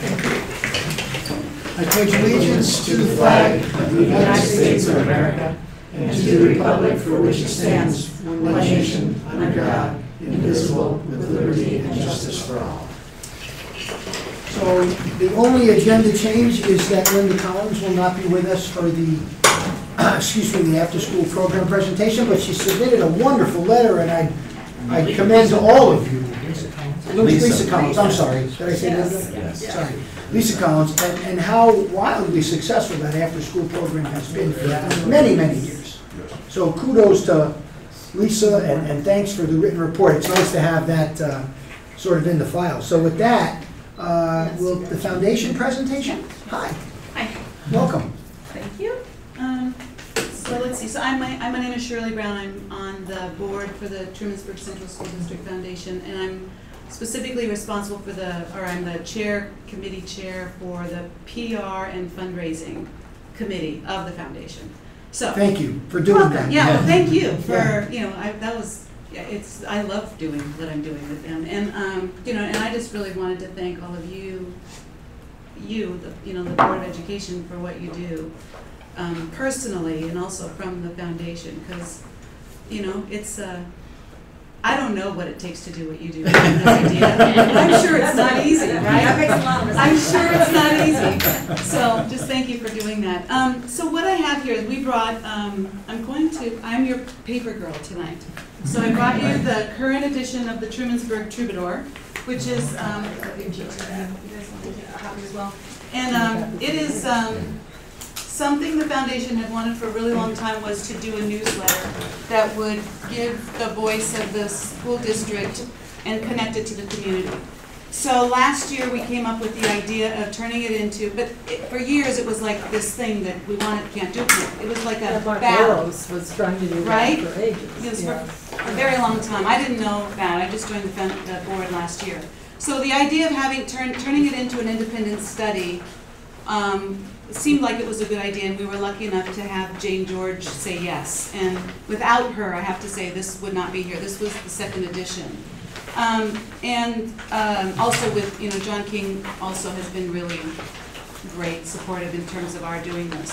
I pledge allegiance to the flag of the United States of America and to the republic for which it stands, one nation, under God, indivisible, with liberty and justice for all. So the only agenda change is that Linda Collins will not be with us for the, the after-school program presentation, but she submitted a wonderful letter, and I commend to all of you. Lisa Collins, I'm sorry. Did I say Linda? Yes. Sorry. Lisa Collins, and how wildly successful that after-school program has been for many, many years. So kudos to Lisa, and thanks for the written report. It's nice to have that sort of in the file. So with that, will the foundation presentation? Hi. Hi. Welcome. Thank you. So let's see. So my name is Shirley Brown. I'm on the board for the Trumansburg Central School District Foundation, and I'm specifically responsible for I'm the committee chair for the PR and fundraising committee of the foundation. So thank you for doing that. Yeah, well, thank you for I love doing what I'm doing with them, and and I just really wanted to thank all of you, the Board of Education for what you do, personally and also from the foundation, because it's I don't know what it takes to do what you do. I have no idea. I'm sure it's not easy, right? That makes a lot of sense. I'm sure it's not easy. So just thank you for doing that. So what I have here is we brought, I'm your paper girl tonight. So I brought you the current edition of the Trumansburg Troubadour, which is, you guys want to take a copy as well. And it is something the foundation had wanted for a really long time, was to do a newsletter that would give the voice of the school district and connect it to the community. So last year we came up with the idea of turning it into, for years it was like this thing that we can't do. It was like a ballad. Was trying to do right? that for ages. Yes, for a very long time. I didn't know that. I just joined the board last year. So the idea of turning it into an independent study seemed like it was a good idea, and we were lucky enough to have Jane George say yes. And without her, I have to say, this would not be here. This was the second edition. Also with, John King also has been really great, supportive in terms of our doing this.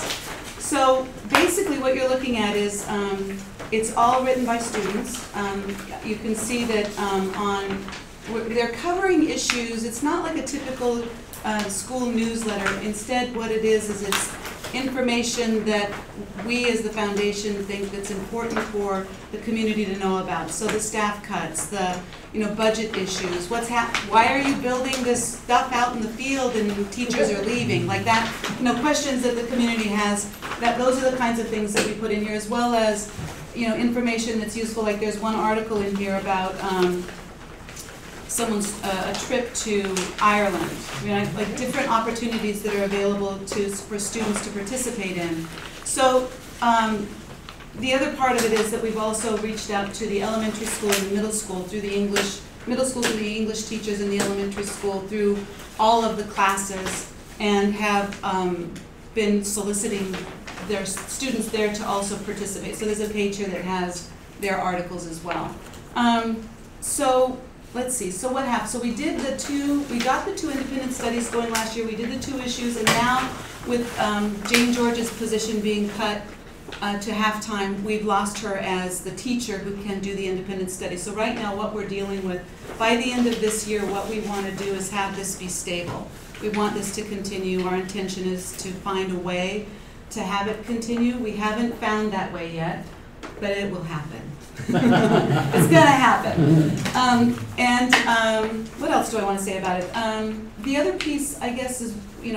So basically what you're looking at is, it's all written by students. You can see that they're covering issues. It's not like a typical school newsletter. Instead, what it is it's information that we as the foundation think that's important for the community to know about. So the staff cuts, the budget issues, why are you building this stuff out in the field and teachers are leaving, like that, questions that the community has. Those are the kinds of things that we put in here, as well as information that's useful. Like there's one article in here about someone's a trip to Ireland, like different opportunities that are available for students to participate in. So the other part of it is that we've also reached out to the elementary school and the middle school through the middle school through the English teachers, and the elementary school through all of the classes, and have been soliciting their students there to also participate. So there's a page here that has their articles as well. So let's see, so what happened? So we got the two independent studies going last year. We did the 2 issues, and now with Jane George's position being cut to half-time, we've lost her as the teacher who can do the independent study. So right now what we're dealing with, by the end of this year, what we want to do is have this be stable. We want this to continue. Our intention is to find a way to have it continue. We haven't found that way yet, but it will happen. It's going to happen. What else do I want to say about it? The other piece, I guess, is, it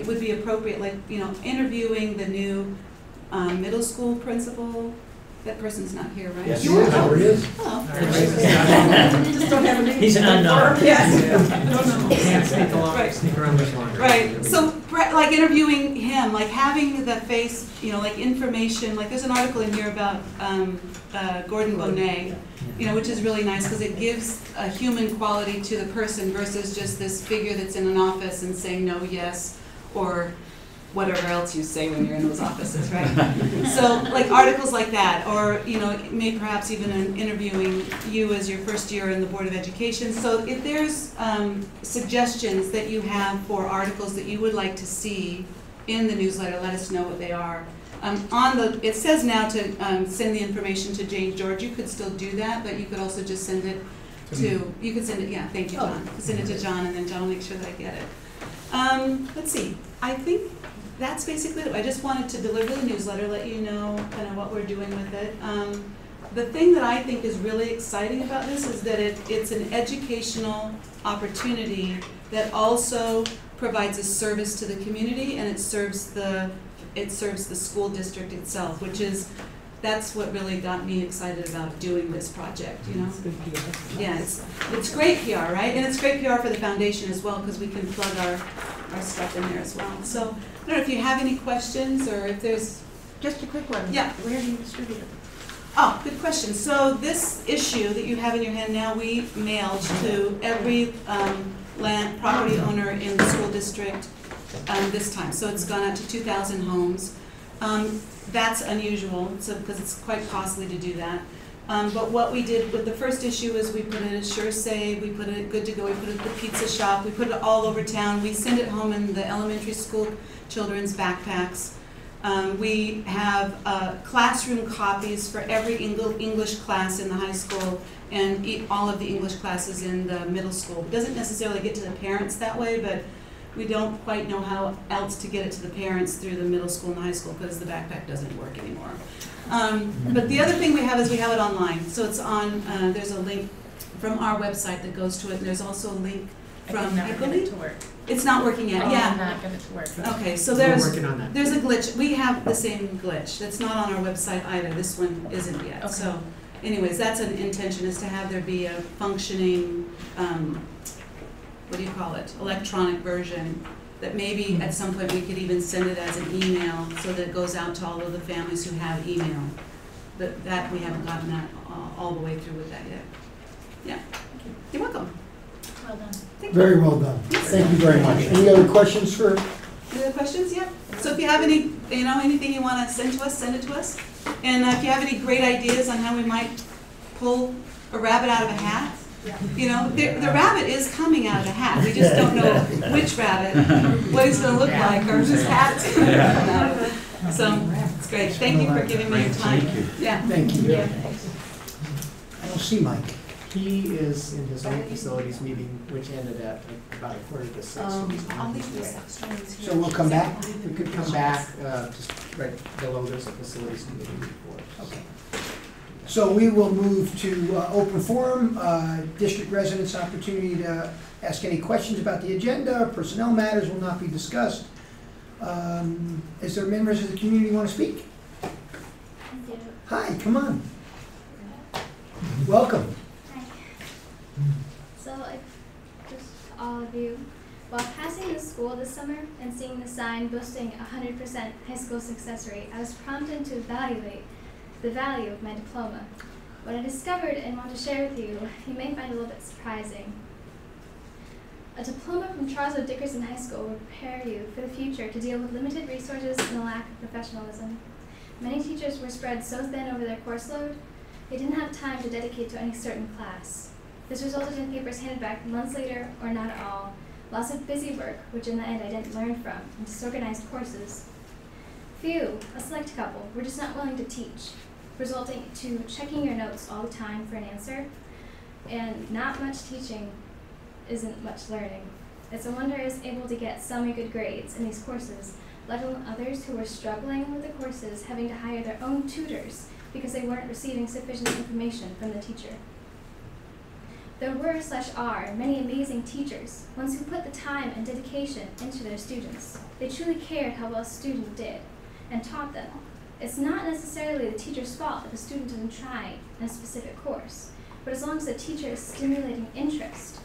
would be appropriate, like, interviewing the new middle school principal. That person's not here, right? Yes, he is. Hello. Just don't have a name. He's an unknown. Yes. Can't sneak around much longer. Right. So, like interviewing him, like having the face, like information. Like there's an article in here about Gordon Bonet, which is really nice because it gives a human quality to the person versus just this figure that's in an office and saying no, yes, or whatever else you say when you're in those offices, right? So like articles like that, or maybe perhaps even interviewing you as your first year in the Board of Education. So if there's suggestions that you have for articles that you would like to see in the newsletter, let us know what they are. It says now to send the information to Jane George. You could still do that, but you could also just send it you could send it, yeah, thank you, John. Send it to John, and then John will make sure that I get it. Let's see, I think that's basically it. I just wanted to deliver the newsletter, let you know kind of what we're doing with it. The thing that I think is really exciting about this is that it's an educational opportunity that also provides a service to the community, and it serves the school district itself, that's what really got me excited about doing this project, It's good PR. Yeah, it's great PR, right? And it's great PR for the foundation as well, because we can plug our stuff in there as well. So I don't know if you have any questions, or if there's... Just a quick one. Yeah. Where do you distribute it? Oh, good question. So this issue that you have in your hand now, we mailed to every land property owner in the school district this time. So it's gone out to 2,000 homes. That's unusual, because it's quite costly to do that. But what we did with the first issue is we put it at Sure Save, we put it at Good to Go, we put it at the pizza shop, we put it all over town. We send it home in the elementary school children's backpacks. We have classroom copies for every English class in the high school and all of the English classes in the middle school. It doesn't necessarily get to the parents that way, but we don't quite know how else to get it to the parents through the middle school and the high school, because the backpack doesn't work anymore. But the other thing we have is we have it online. So it's on, there's a link from our website that goes to it, and there's also a link from, I believe, to work. It's not working yet, yeah. Not get it to work. Okay, so We're working on that. there's a glitch. We have the same glitch. That's not on our website either. This one isn't yet. Okay. So anyways, that's an intention, is to have there be a functioning, what do you call it, electronic version that maybe at some point we could even send it as an email so that it goes out to all of the families who have email. But that, we haven't gotten that all the way through with that yet. Yeah, you're welcome. Well done. Thank you. Very well done. Thank you very much. Any other questions for? Any other questions? Yeah. So if you have any, anything you want to send to us, send it to us. And if you have any great ideas on how we might pull a rabbit out of a hat, the rabbit is coming out of the hat. We just don't know which rabbit, what he's going to look like, or whose hat's going to come out of it. So it's great. Thank you for giving me your time. Thank you. Yeah. Thank you. Yeah. I don't see Mike. He is in his own facilities meeting, which ended at about 5:45. So he's I'll on leave his the way. extras here. So we'll come back? We could come back, just right below, there's a facilities committee report. Okay. So we will move to open forum, district residents' opportunity to ask any questions about the agenda. Personnel matters will not be discussed. Is there members of the community who want to speak? Hi, come on. Welcome. So, just all of you, while passing the school this summer and seeing the sign boasting 100% high school success rate, I was prompted to evaluate the value of my diploma. What I discovered and want to share with you, you may find a little bit surprising. A diploma from Charles O. Dickerson High School will prepare you for the future to deal with limited resources and a lack of professionalism. Many teachers were spread so thin over their course load, they didn't have time to dedicate to any certain class. This resulted in papers handed back months later, or not at all, lots of busy work, which in the end I didn't learn from, and disorganized courses. Few, a select couple, were just not willing to teach, resulting to checking your notes all the time for an answer, and not much teaching isn't much learning. It's a wonder I was able to get semi-good grades in these courses, let alone others who were struggling with the courses, having to hire their own tutors because they weren't receiving sufficient information from the teacher. There were/are many amazing teachers, ones who put the time and dedication into their students. They truly cared how well a student did and taught them. It's not necessarily the teacher's fault if a student doesn't try in a specific course, but as long as the teacher is stimulating interest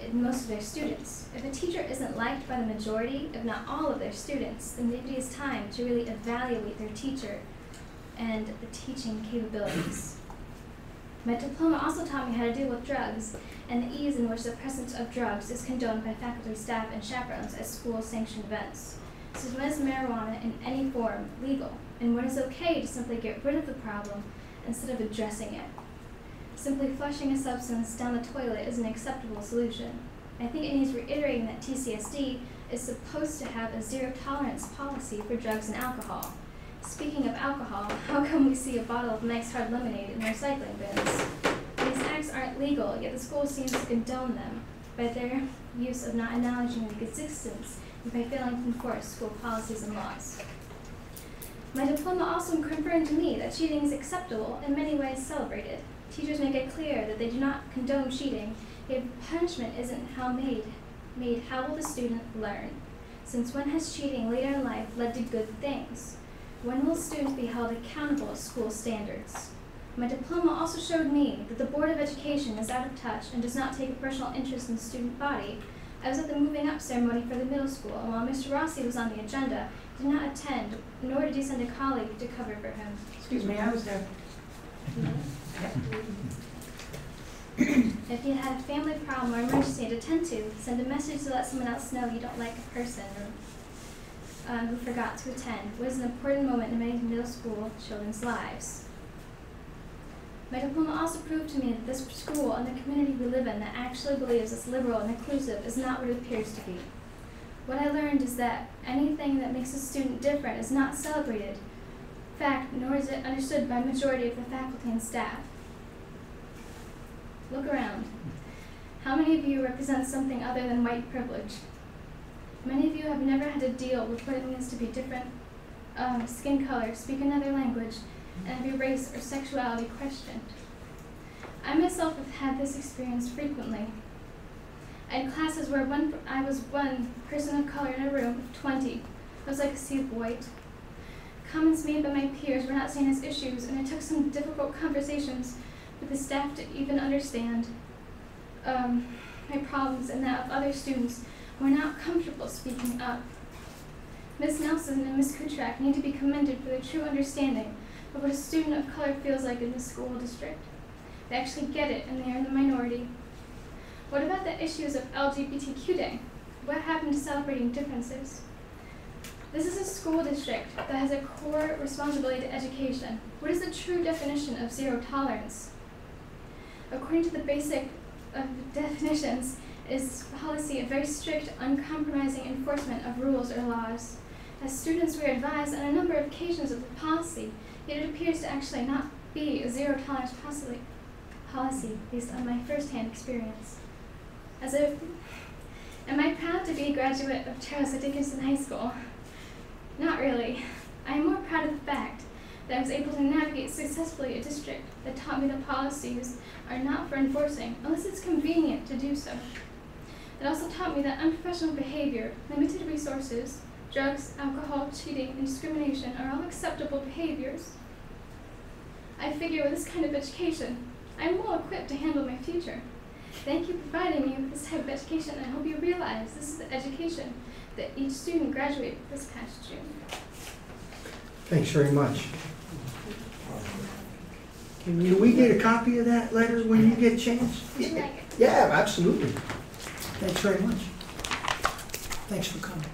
in most of their students. If a teacher isn't liked by the majority, if not all of their students, then maybe it's time to really evaluate their teacher and the teaching capabilities. My diploma also taught me how to deal with drugs and the ease in which the presence of drugs is condoned by faculty, staff, and chaperones at school-sanctioned events. So when is marijuana in any form legal? And when is okay to simply get rid of the problem instead of addressing it? Simply flushing a substance down the toilet is an acceptable solution. I think it needs reiterating that TCSD is supposed to have a zero-tolerance policy for drugs and alcohol. Speaking of alcohol, how come we see a bottle of Mike's Hard Lemonade in recycling bins? These acts aren't legal, yet the school seems to condone them by their use of not acknowledging the existence and by failing to enforce school policies and laws. My diploma also confirmed to me that cheating is acceptable, in many ways celebrated. Teachers make it clear that they do not condone cheating, yet punishment isn't made how will the student learn? Since when has cheating later in life led to good things? When will students be held accountable to school standards? My diploma also showed me that the Board of Education is out of touch and does not take a personal interest in the student body. I was at the moving up ceremony for the middle school, and while Mr. Rossi was on the agenda, he did not attend, nor did he send a colleague to cover for him. Excuse me, I was there. If you had a family problem or emergency to attend to, send a message to let someone else know you don't like a person or who forgot to attend. It was an important moment in many middle school children's lives. My diploma also proved to me that this school and the community we live in that actually believes it's liberal and inclusive is not what it appears to be. What I learned is that anything that makes a student different is not celebrated. In fact, nor is it understood by a majority of the faculty and staff. Look around. How many of you represent something other than white privilege? Many of you have never had to deal with what it means to be different, skin color, speak another language, and have your race or sexuality questioned. I myself have had this experience frequently. I had classes where I was one person of color in a room of 20. I was like a sea of white. Comments made by my peers were not seen as issues, and it took some difficult conversations with the staff to even understand my problems and that of other students who are not comfortable speaking up. Ms. Nelson and Ms. Kutrak need to be commended for their true understanding of what a student of color feels like in the school district. They actually get it, and they are in the minority. What about the issues of LGBTQ Day? What happened to celebrating differences? This is a school district that has a core responsibility to education. What is the true definition of zero tolerance? According to the basic definitions, is policy a very strict, uncompromising enforcement of rules or laws. As students, we are advised on a number of occasions of the policy, yet it appears to actually not be a zero tolerance policy based on my first-hand experience. Am I proud to be a graduate of Charles Dickinson High School? Not really. I am more proud of the fact that I was able to navigate successfully a district that taught me that policies are not for enforcing unless it's convenient to do so. It also taught me that unprofessional behavior, limited resources, drugs, alcohol, cheating, and discrimination are all acceptable behaviors. I figure with this kind of education, I am well equipped to handle my future. Thank you for providing me with this type of education, and I hope you realize this is the education that each student graduated this past June. Thanks very much. Can we get a copy of that letter when you get a chance? Would you like it? Yeah, absolutely. Thanks very much. Thanks for coming.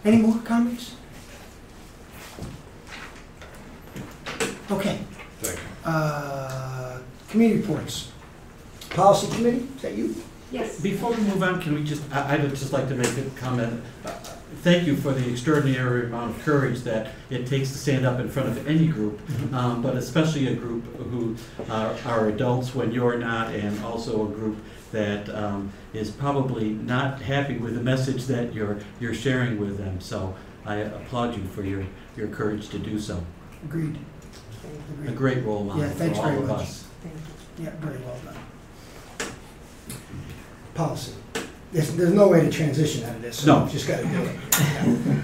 Any more comments? Okay. Committee reports. Policy committee, is that you? Yes. Before we move on, can we just, I would just like to make a comment. Thank you for the extraordinary amount of courage that it takes to stand up in front of any group, but especially a group who are adults when you're not, and also a group that is probably not happy with the message that you're sharing with them. So I applaud you for your courage to do so. Agreed. A great role model Yeah, thanks for all very of much. us. Thank you. Yeah, very well done. Policy. There's no way to transition out of this, so No. you just got to do it. Yeah.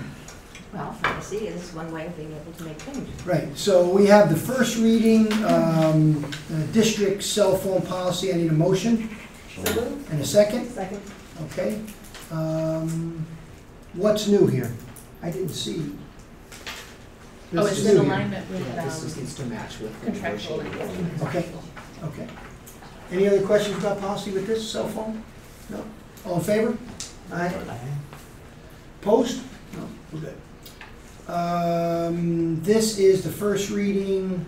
Well, policy is one way of being able to make changes. Right, so we have the first reading, district cell phone policy. I need a motion So moved. and a second. Second. Okay. What's new here? I didn't see. Oh, This it's is in new here. alignment with Yeah, this just needs to match with the contractual negotiated language. Okay, okay. Any other questions about policy with this cell phone? No? All in favor? Aye. Opposed? No, we're good. This is the first reading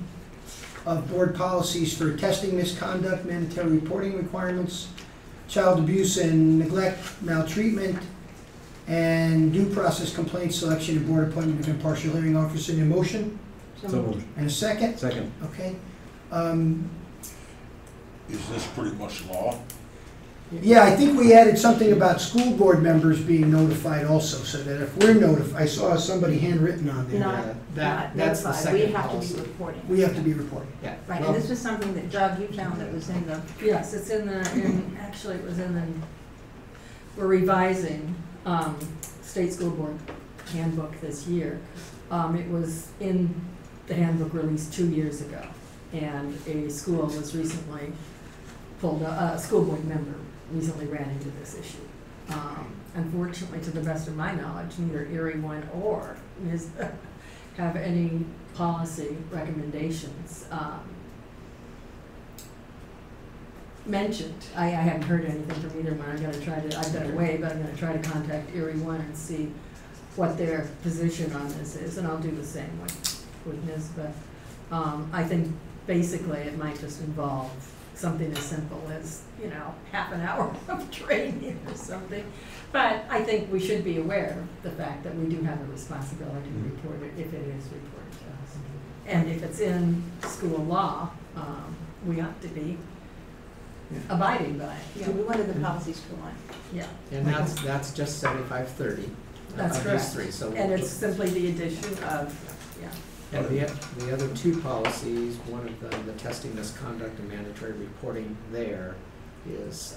of board policies for testing misconduct, mandatory reporting requirements, child abuse and neglect, maltreatment, and due process complaints, selection and board appointment of impartial hearing officer. In a motion? So moved. And a second? Second. Okay. Is this pretty much law? Yeah, I think we added something about school board members being notified also, so that if we're notified, I saw somebody handwritten on there. Not, That's the notified, second we have to policy. be reporting. We have to be reporting. Yeah. Right, Well, and this was something that Doug, you found that was in the, Yes, it's actually it was in the, we're revising, state school board handbook this year. It was in the handbook released 2 years ago, and a school was recently pulled, a school board member recently ran into this issue. Unfortunately, to the best of my knowledge, neither Erie One or Ms. have any policy recommendations mentioned. I haven't heard anything from either one. I've been away, but I'm gonna try to contact Erie One and see what their position on this is, and I'll do the same with Ms. But I think basically it might just involve something as simple as, half an hour of training or something. But I think we should be aware of the fact that we do have a responsibility to report it if it is reported to us. And if it's in school law, we ought to be abiding by it. yeah, we wanted the policies to one. Yeah, And that's just 7530. that's of correct. these three, so And it's simply the addition of, And the other two policies, one of them, the testing misconduct and mandatory reporting there is,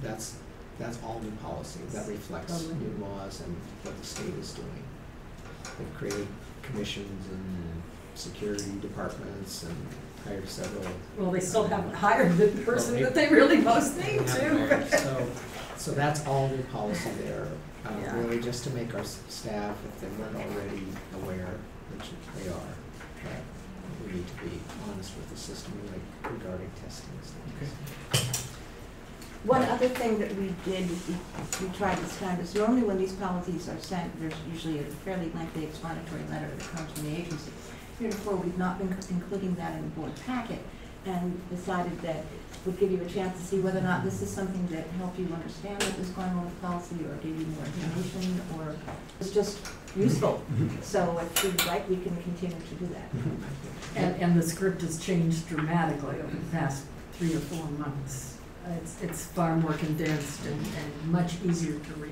that's all new policy. That reflects Totally. new laws and what the state is doing. They've created commissions and security departments and hired several. well, they still haven't hired the person that they really most need to. So that's all new policy there, Yeah. really just to make our staff, if they weren't already aware, which they are, that we need to be honest with the system regarding testing and stuff. One other thing that we did, we tried this time, is normally when these policies are sent, there's usually a fairly lengthy explanatory letter that comes from the agency. Heretofore, we've not been including that in the board packet, and decided that it would give you a chance to see whether or not this is something that helped you understand what was going on with policy, or give you more information, or it's just useful. So if you'd like, we can continue to do that. And the script has changed dramatically over the past 3 or 4 months. It's far more condensed and much easier to read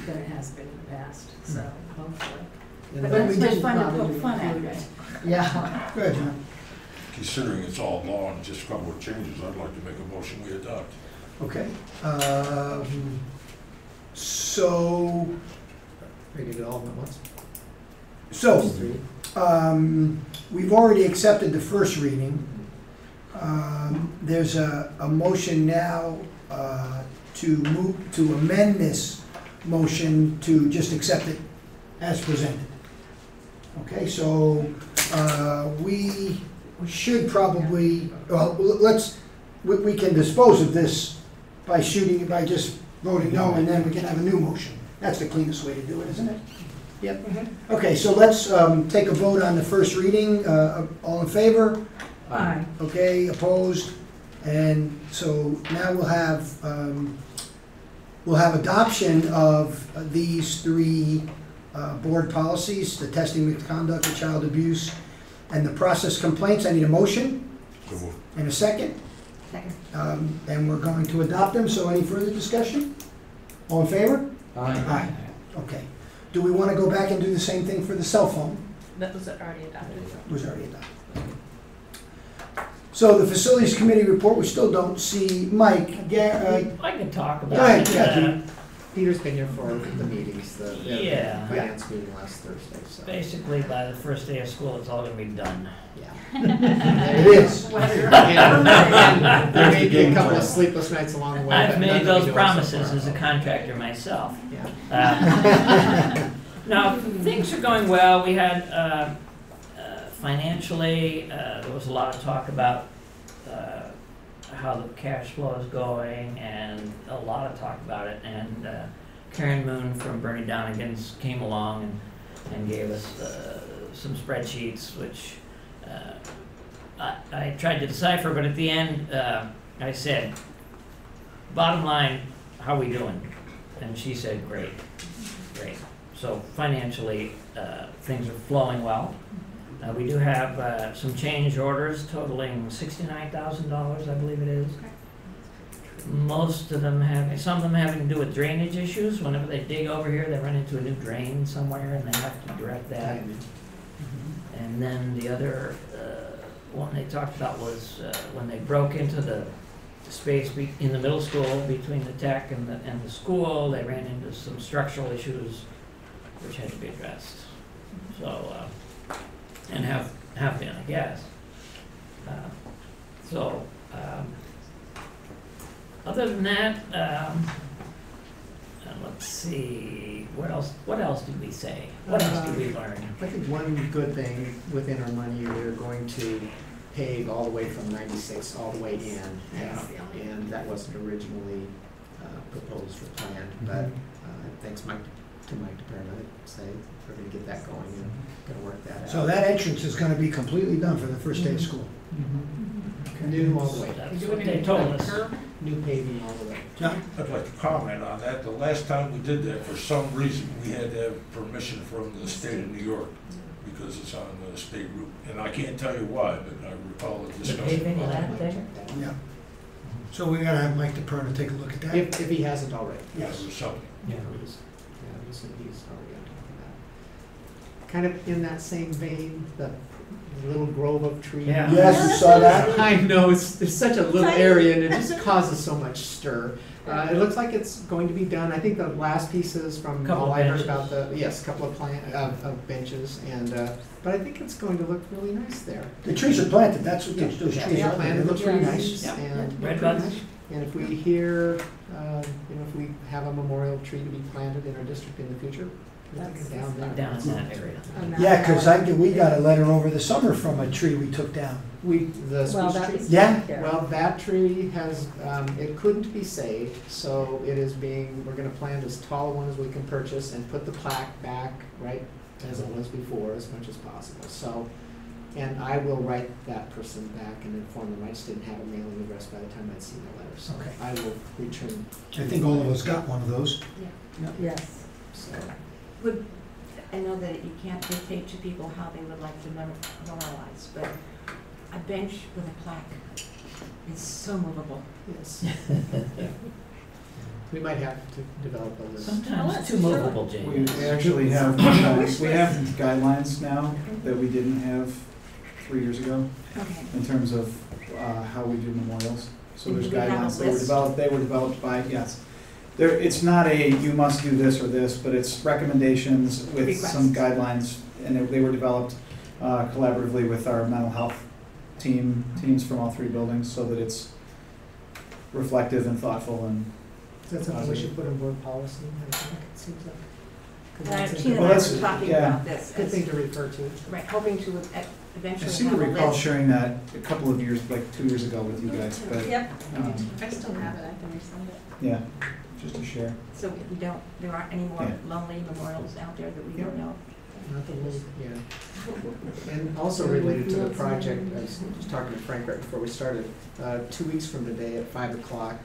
than it has been in the past, so hopefully. And But then it's we much didn't fun to bother poke fun at, include right? it. Yeah. Good, John. Considering it's all law and just a couple of changes, I'd like to make a motion we adopt. Okay. So, Ready to do all of them at once? so, Just three? we've already accepted the first reading. There's a motion now to amend this motion to just accept it as presented. Okay, so we should probably, well, we can dispose of this by just voting no, and then we can have a new motion. That's the cleanest way to do it, isn't it? Yep. Okay, so let's take a vote on the first reading. All in favor? Aye. Okay, opposed? And so now we'll have adoption of these three board policies: the testing misconduct, the child abuse, and the process complaints. I need a motion So moved. and a second. Second. And we're going to adopt them. So any further discussion? All in favor? Aye. Okay. Do we want to go back and do the same thing for the cell phone? That was already adopted. It was already adopted. So the facilities committee report, we still don't see Mike. I can talk about Go ahead, it. yeah. Peter's been here for the meetings, the Yeah. finance meeting last Thursday, so. Basically, by the first day of school, it's all gonna be done. Yeah. It is. And there may be a couple of sleepless nights along the way. I've but none made that we those know of so promises far. as a contractor myself. Yeah. Now, things are going well. We had, financially, there was a lot of talk about how the cash flow is going, and a lot of talk about it. And Karen Moon from Bernie Donegan's came along and gave us some spreadsheets, which I tried to decipher, but at the end, I said, bottom line, how are we doing? And she said, great. So financially, things are flowing well. We do have some change orders totaling $69,000, I believe it is. Most of them some of them having to do with drainage issues. Whenever they dig over here, they run into a new drain somewhere and they have to direct that. And then the other one they talked about was when they broke into the space in the middle school between the tech and the school, they ran into some structural issues which had to be addressed. So, and have been, I guess. Other than that, let's see, what else did we say? What else did we learn? I think one good thing within our money, we're going to pave all the way from 96 all the way in. And that wasn't originally proposed or planned, but thanks to Mike DePerna, I'd say we're going to get that going and going to work that out. So that entrance is going to be completely done for the first day of school. New all the way. That's what they told us. New paving all the way. I'd like to comment on that. The last time we did that, for some reason, we had to have permission from the state of New York because it's on the state route. And I can't tell you why, but I recall the The discussion paving of about that that. thing? Yeah. So we're gonna have Mike DePerna take a look at that. If he hasn't already. Yes. Or something. Yeah, he's already on top of that. Kind of in that same vein, the little grove of trees. Yeah. Yes, we saw that. I know, it's such a little area and it just causes so much stir. It looks like it's going to be done. I think the last pieces from Couple all I heard benches. about a couple of benches, and but I think it's going to look really nice there. The trees are planted, that's what those trees Yeah, are. planted, looks really nice, Yeah. and Red buds? and if we hear, if we have a memorial tree to be planted in our district in the future, That's down there. Down in that area. Yeah, because we got a letter over the summer from a tree we took down. The Well, spruce that tree? was. Yeah. Well, that tree has, it couldn't be saved, so it is we're gonna plant as tall a one as we can purchase and put the plaque back right as it was before, as much as possible. So, and I will write that person back and inform them. I just didn't have a mailing address by the time I'd seen the letter, so Okay. I will return. I think all of us got one of those. Yes. So, I know that you can't dictate to people how they would like to memorialize, but a bench with a plaque is so movable. yes. We might have to develop a list. Sometimes too movable, We James. actually have, we have guidelines now that we didn't have 3 years ago Okay. in terms of how we do memorials. So there's Do we have a guidelines, they were list? developed by, yes. It's not a, you must do this or this, but it's recommendations with some guidelines. And they were developed collaboratively with our mental health teams from all 3 buildings, so that it's reflective and thoughtful and. Is that something we should put in board policy? I think it seems like. 'cause that's a Tina and Well, I that's- were talking yeah. about this, Good thing as- to refer to. right, hoping to I eventually seem to have a recall list. sharing that a couple of years, like 2 years ago with you guys, but, Yep. I still have it, I can resend it. yeah, just to share. So there aren't any more Yeah. lonely memorials out there that we don't know. Not the little, yeah. And also related to the project, I was just talking to Frank right before we started, 2 weeks from today at 5 o'clock,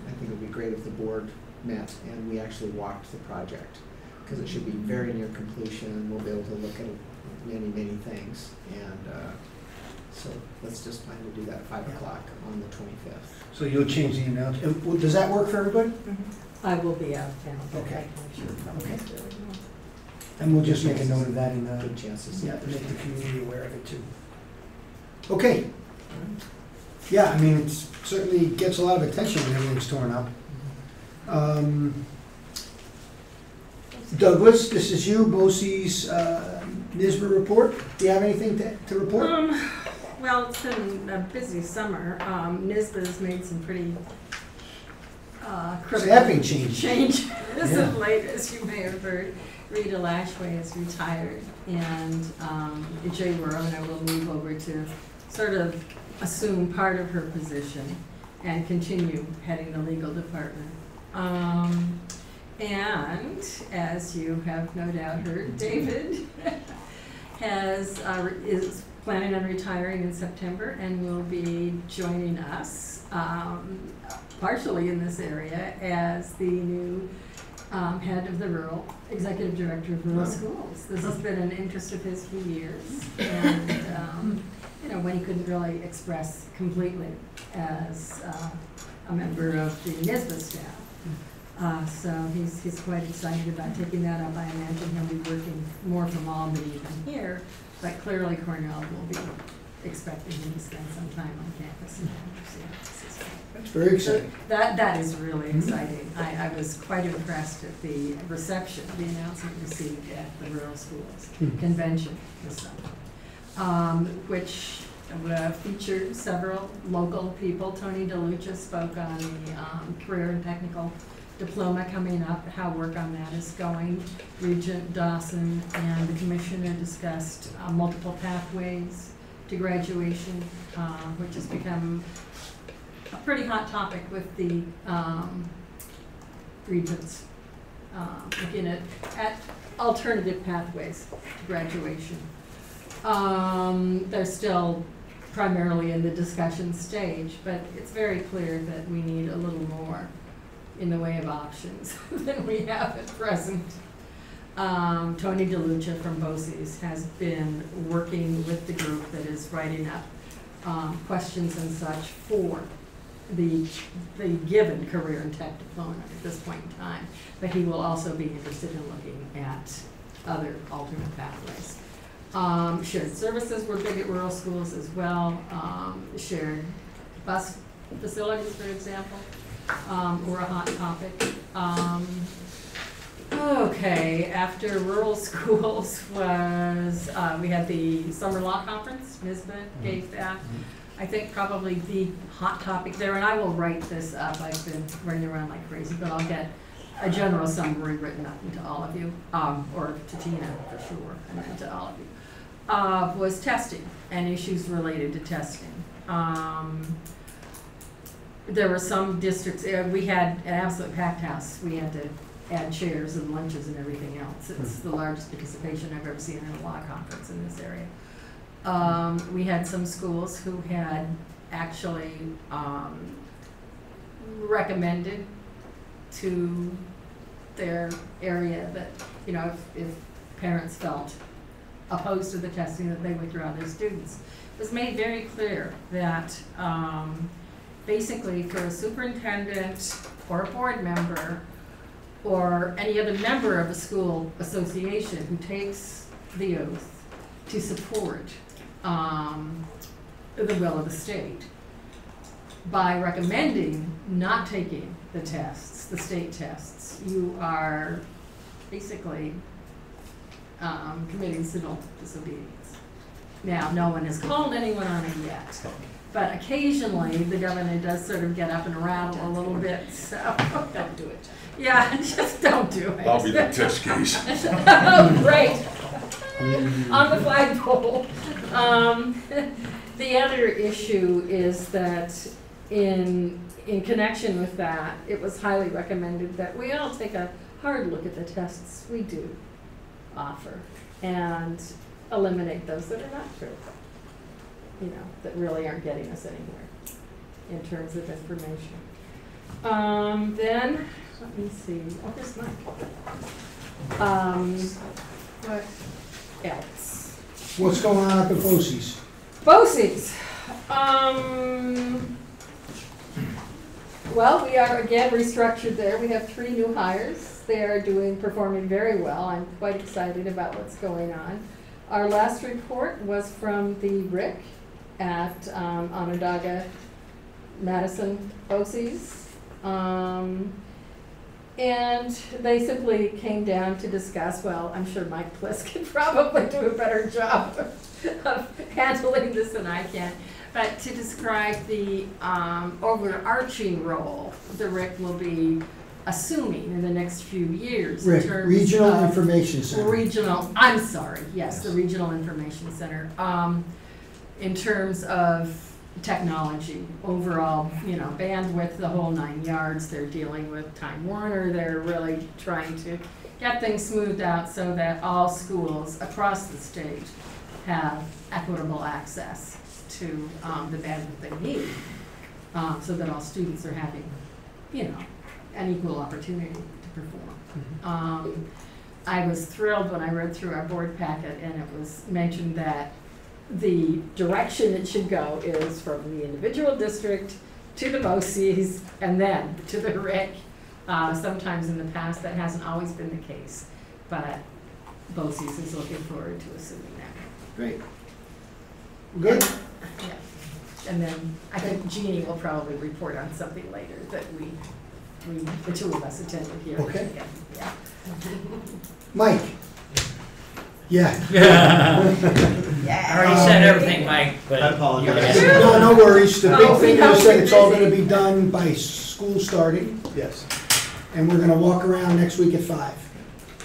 I think it would be great if the board met and we actually walked the project, because it should be very near completion. We'll be able to look at many, many things. And so let's just plan to do that at 5 o'clock on the 25th. So you'll change the announcement. Does that work for everybody? I will be out of town. but Okay. I'm sure probably Okay. still, you know. And we'll just make a note of that in the, Good chances. yeah, to make the community aware of it too. Okay. Yeah, I mean, it certainly gets a lot of attention when everything's torn up. Douglas, this is you, BOCES NISBA report. Do you have anything to report? Well, it's been a busy summer. NISBA's made some pretty critical Staffing change. changes Yeah. of late, as you may have heard. Rita Lashway is retired, and Jay Verona will move over to sort of assume part of her position and continue heading the legal department. And as you have no doubt heard, David is planning on retiring in September and will be joining us, partially in this area, as the new head of the executive director of rural schools. This has been an interest of his for years, and when he couldn't really express completely as a member of the NISBA staff. So he's quite excited about taking that up. I imagine he'll be working more from Albany than here, but clearly Cornell will be expecting him to spend some time on campus. That's very exciting. That is really exciting. I was quite impressed at the reception the announcement received at the Rural Schools Convention this summer, which featured several local people. Tony DeLucia spoke on the career and technical diploma coming up, how work on that is going. Regent Dawson and the commissioner discussed multiple pathways to graduation, which has become a pretty hot topic with the regents, looking at alternative pathways to graduation. They're still primarily in the discussion stage, but it's very clear that we need a little more in the way of options than we have at present. Tony DeLucia from BOCES has been working with the group that is writing up questions and such for the given career and tech diploma at this point in time, but he will also be interested in looking at other alternate pathways. Shared services were big at rural schools as well. Shared bus facilities, for example, were a hot topic. Okay, after rural schools was, we had the summer law conference. NISBA gave that. I think probably the hot topic there, and I will write this up. I've been running around like crazy, but I'll get a general summary written up into all of you, or to Tina for sure, and then to all of you, was testing and issues related to testing. There were some districts, we had an absolute packed house. We had to add chairs and lunches and everything else. It's the largest participation I've ever seen in a law conference in this area. We had some schools who had actually recommended to their area that, if parents felt opposed to the testing, that they withdraw their students. It was made very clear that basically for a superintendent or a board member or any other member of a school association who takes the oath to support the will of the state by recommending not taking the tests, the state tests, you are basically committing civil disobedience. Now, no one has called anyone on it yet, but occasionally the governor does sort of get up and rattle a little bit, so. Don't do it. Yeah, just don't do it. I'll be the test case. Oh, great. On the flagpole. The other issue is that in connection with that, it was highly recommended that we all take a hard look at the tests we do offer and eliminate those that are not true, that really aren't getting us anywhere in terms of information. Then, let me see, here's mine. What else? What's going on at the BOCES? BOCES. Well, we are again restructured there. We have 3 new hires. They are performing very well. I'm quite excited about what's going on. Our last report was from the RIC at Onondaga Madison BOCES. And they simply came down to discuss, well, I'm sure Mike Plisk could probably do a better job of handling this than I can, but to describe the overarching role the RIC will be assuming in the next few years. RIC, in terms Regional of Information Center. I'm sorry, yes, the Regional Information Center. In terms of technology, overall, you know, bandwidth, the whole 9 yards. They're dealing with Time Warner. They're really trying to get things smoothed out so that all schools across the state have equitable access to the bandwidth they need, so that all students are having, you know, an equal opportunity to perform. I was thrilled when I read through our board packet and it was mentioned that the direction it should go is from the individual district to the BOCES and then to the RIC. Sometimes in the past that hasn't always been the case, but BOCES is looking forward to assuming that. Great. Good? Yeah. And then I think Jeannie will probably report on something later that we the two of us attended here. Okay. Yeah. Mike? Yeah. I already said everything, Mike, but. I apologize. No worries. The Oh, big thing we know is that you're it's all busy. gonna be done by school starting, Yes. and we're gonna walk around next week at 5.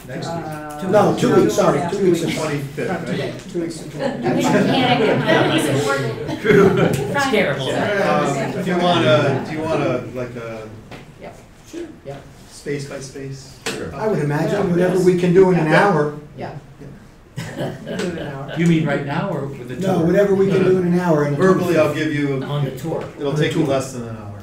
Next week. No, 2 weeks, sorry, Yeah. 2 weeks at 5. 25th, right? 2 weeks at 5. It's terrible. Do you want like a Sure. Yeah. space by space? Sure. I would imagine whatever we can do in an hour. Yeah. You mean right now or with the tour? No, whatever we can do in an hour. and- Verbally, I'll give you, On the tour, it'll take you less than an hour.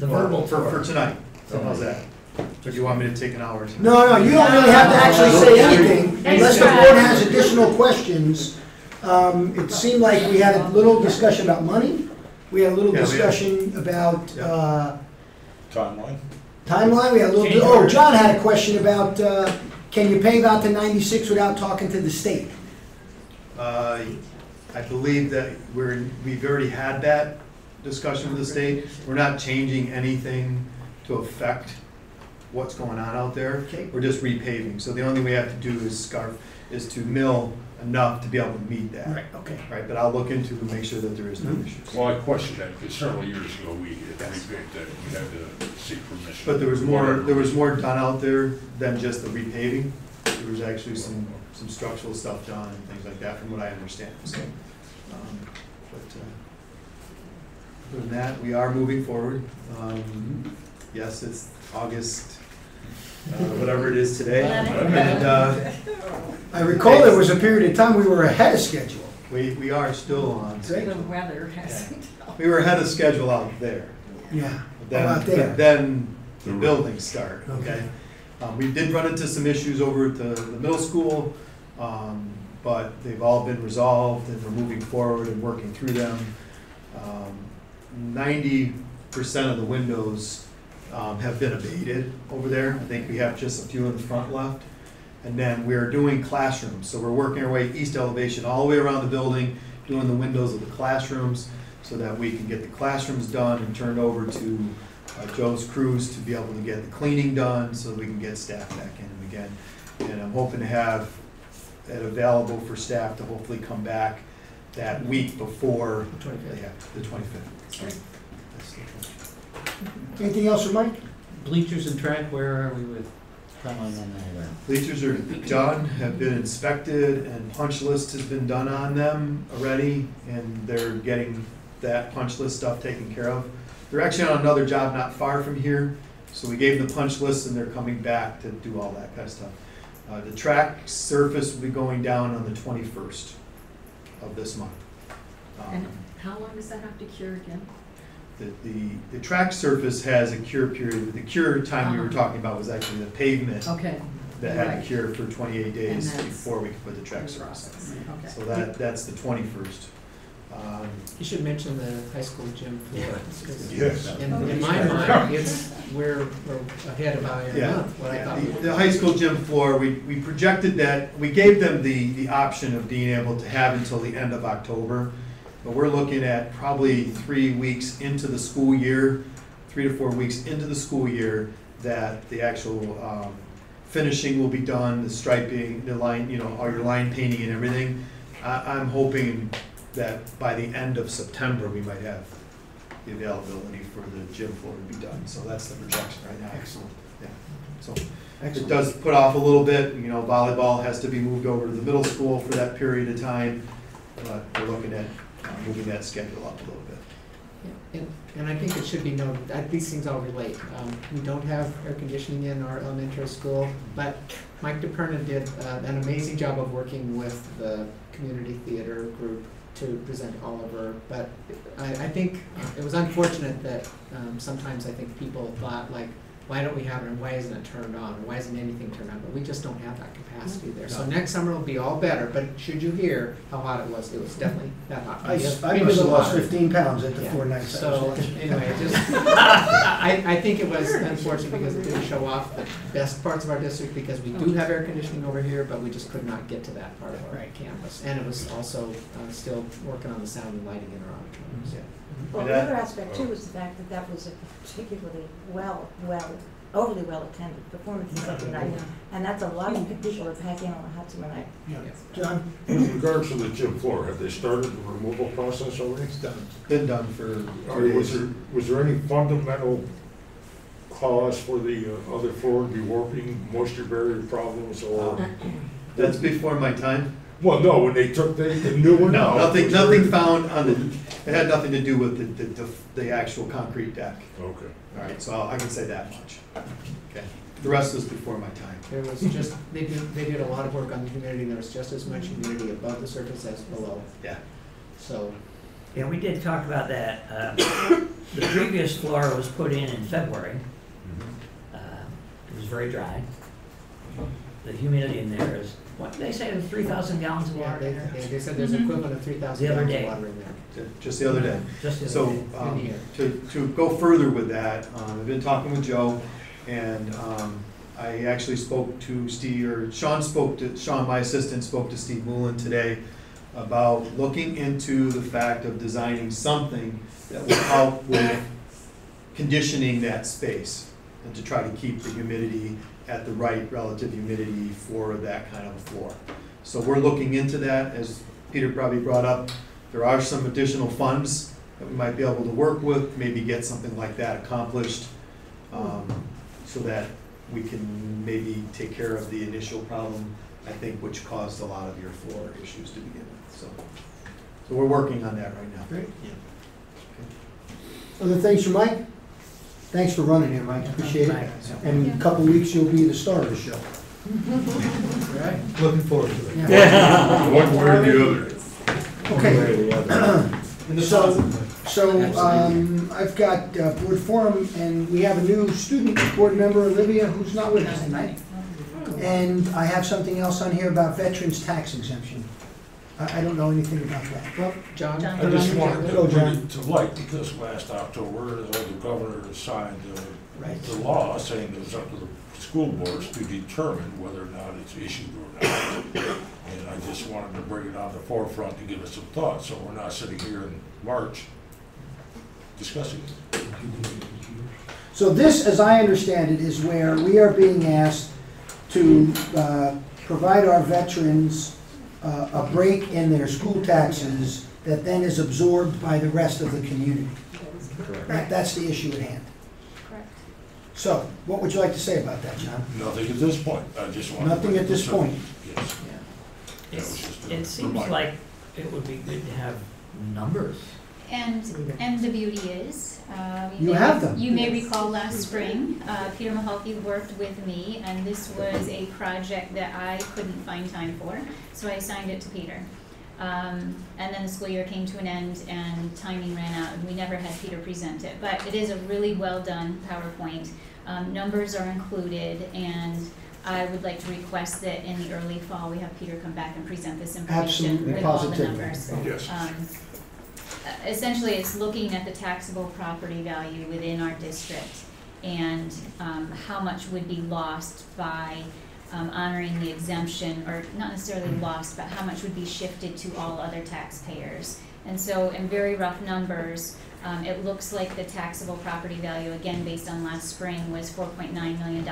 the verbal For tour. tonight. So how's that? Or do you want me to take an hour? tonight? No, you don't really have to actually say anything unless the board has additional questions. It seemed like we had a little discussion about money. We had a little Yeah, we had- discussion about Timeline? timeline. We had a little, oh, John had a question about, can you pave out to 96 without talking to the state? I believe that we've already had that discussion with the state. We're not changing anything to affect what's going on out there. Okay. We're just repaving. So the only thing we have to do is to mill enough to be able to meet that. Right, okay. Right, but I'll look into and make sure that there is no Mhm. issues. Well, I questioned that because several years ago, we had that we had to seek permission. But there was more done out there than just the repaving. There was actually some structural stuff done and things like that, from what I understand. So, other than that, we are moving forward. Yes, it's August, whatever it is today. And I recall there was a period of time we were ahead of schedule. we are still on The schedule. weather hasn't. We were ahead of schedule out there. Yeah. But How about there? But then the buildings start, Okay. okay? We did run into some issues over at the middle school, but they've all been resolved and we're moving forward and working through them. 90% of the windows have been abated over there. I think we have just a few in the front left. And then we're doing classrooms, so we're working our way east elevation all the way around the building, doing the windows of the classrooms so that we can get the classrooms done and turned over to Joe's crews to be able to get the cleaning done so we can get staff back in them again. And I'm hoping to have it available for staff to hopefully come back that week before The 25th. yeah, the 25th. Great. That's the 25th. Anything else from Mike? Bleachers and track, where are we with timeline on that? Bleachers are done, have been inspected, and punch list has been done on them already, and they're getting that punch list stuff taken care of. They're actually on another job not far from here, so we gave them the punch list and they're coming back to do all that kind of stuff. The track surface will be going down on the 21st of this month. And how long does that have to cure again? The track surface has a cure period. The cure time we were talking about was actually the pavement Okay. that had to Right. cure for 28 days And that's before we could put the track in surface process. in. Okay. So that's the 21st. You should mention the high school gym floor. Yes. In my mind, we're ahead about a Yeah, month, what I thought. the high school gym floor, we projected that, we gave them the option of being able to have until the end of October. But we're looking at probably 3 weeks into the school year, 3 to 4 weeks into the school year, that the actual finishing will be done, the striping, the line, all your line painting and everything. I'm hoping that by the end of September, we might have the availability for the gym floor to be done. So that's the projection right now. Excellent. Yeah. So it Excellent. does put off a little bit, volleyball has to be moved over to the middle school for that period of time, but we're looking at moving that schedule up a little bit. And I think it should be noted, these things all relate. We don't have air conditioning in our elementary school, but Mike DePerna did an amazing job of working with the community theater group to present Oliver. But I think it was unfortunate that sometimes I think people thought, like, why don't we have it, and why isn't it turned on, or why isn't anything turned on? But we just don't have that capacity there. So next summer will be all better, but should you hear how hot it was definitely that hot. I Maybe must a have little lost hotter. 15 pounds at the Yeah. 4 nights I was So, watching. anyway, I think it was unfortunate because it didn't show off the best parts of our district, because we do have air conditioning over here, but we just could not get to that part of our Right. campus. And it was also still working on the sound and lighting in our auditoriums. Well, And the that- other aspect too was the fact that that was a particularly overly well-attended performance every night. And that's a lot of people that pack in on a hot summer night. Yeah. John? In regards to the gym floor, have they started the removal process already? It's done. Been done for Or 3 was days. there any fundamental cause for the other floor to be warping, moisture barrier problems, or? That's before my time. Well, no, when they took the new one No, out. nothing, was there nothing any- found on the, it had nothing to do with the actual concrete deck. Okay. All right, so I can say that much. Okay. The rest was before my time. There was just, they did a lot of work on the humidity, and there was just as much humidity above the surface as below. Yeah. So, Yeah, we did talk about that. The previous floor was put in February. It was very dry. The humidity in there is, what did they say, it was 3,000 gallons of yeah, water in there? they said there's equivalent of 3,000 The other gallons of day. water in there. Just the other day. Just the other So, day. to go further with that, I've been talking with Joe, and I actually spoke to Steve, or Sean, my assistant, spoke to Steve Moulin today about looking into the fact of designing something that will help with conditioning that space, and to try to keep the humidity at the right relative humidity for that kind of a floor. So we're looking into that. As Peter probably brought up, there are some additional funds that we might be able to work with, maybe get something like that accomplished, so that we can maybe take care of the initial problem, I think, which caused a lot of your floor issues to begin with. So we're working on that right now. Great. Yeah. Other things from Mike? Thanks for running here, Mike, appreciate it. Thanks. And in a couple of weeks, you'll be the star of the show. Right? Looking forward to it. Yeah. One way or the other. Okay. So, I've got board forum, and we have a new student board member, Olivia, who's not with us tonight. And I have something else on here about veterans tax exemption. I don't know anything about that. Well, John? I just wanted Go, to John. bring it to light, because last October, the governor signed Right. the law saying it was up to the school boards to determine whether or not it's issued or not. And I just wanted to bring it on the forefront to give us some thought, so we're not sitting here in March discussing it. So this, as I understand it, is where we are being asked to provide our veterans a break in their school taxes that then is absorbed by the rest of the community. That's the issue at hand. Correct. So, what would you like to say about that, John? Nothing at this point, I just wanted to. Nothing at this point. Yes. That was just a It seems reminder. like it would be good to have numbers. And the beauty is, You have them. You may recall last spring, Peter Mahalki worked with me, and this was a project that I couldn't find time for, so I assigned it to Peter. And then the school year came to an end and timing ran out, and we never had Peter present it. But it is a really well-done PowerPoint. Numbers are included, and I would like to request that in the early fall, we have Peter come back and present this information Absolutely, with all the positively. numbers. Yes. Essentially, it's looking at the taxable property value within our district and how much would be lost by honoring the exemption, or not necessarily lost, but how much would be shifted to all other taxpayers. And so in very rough numbers, it looks like the taxable property value, again based on last spring, was $4.9 million.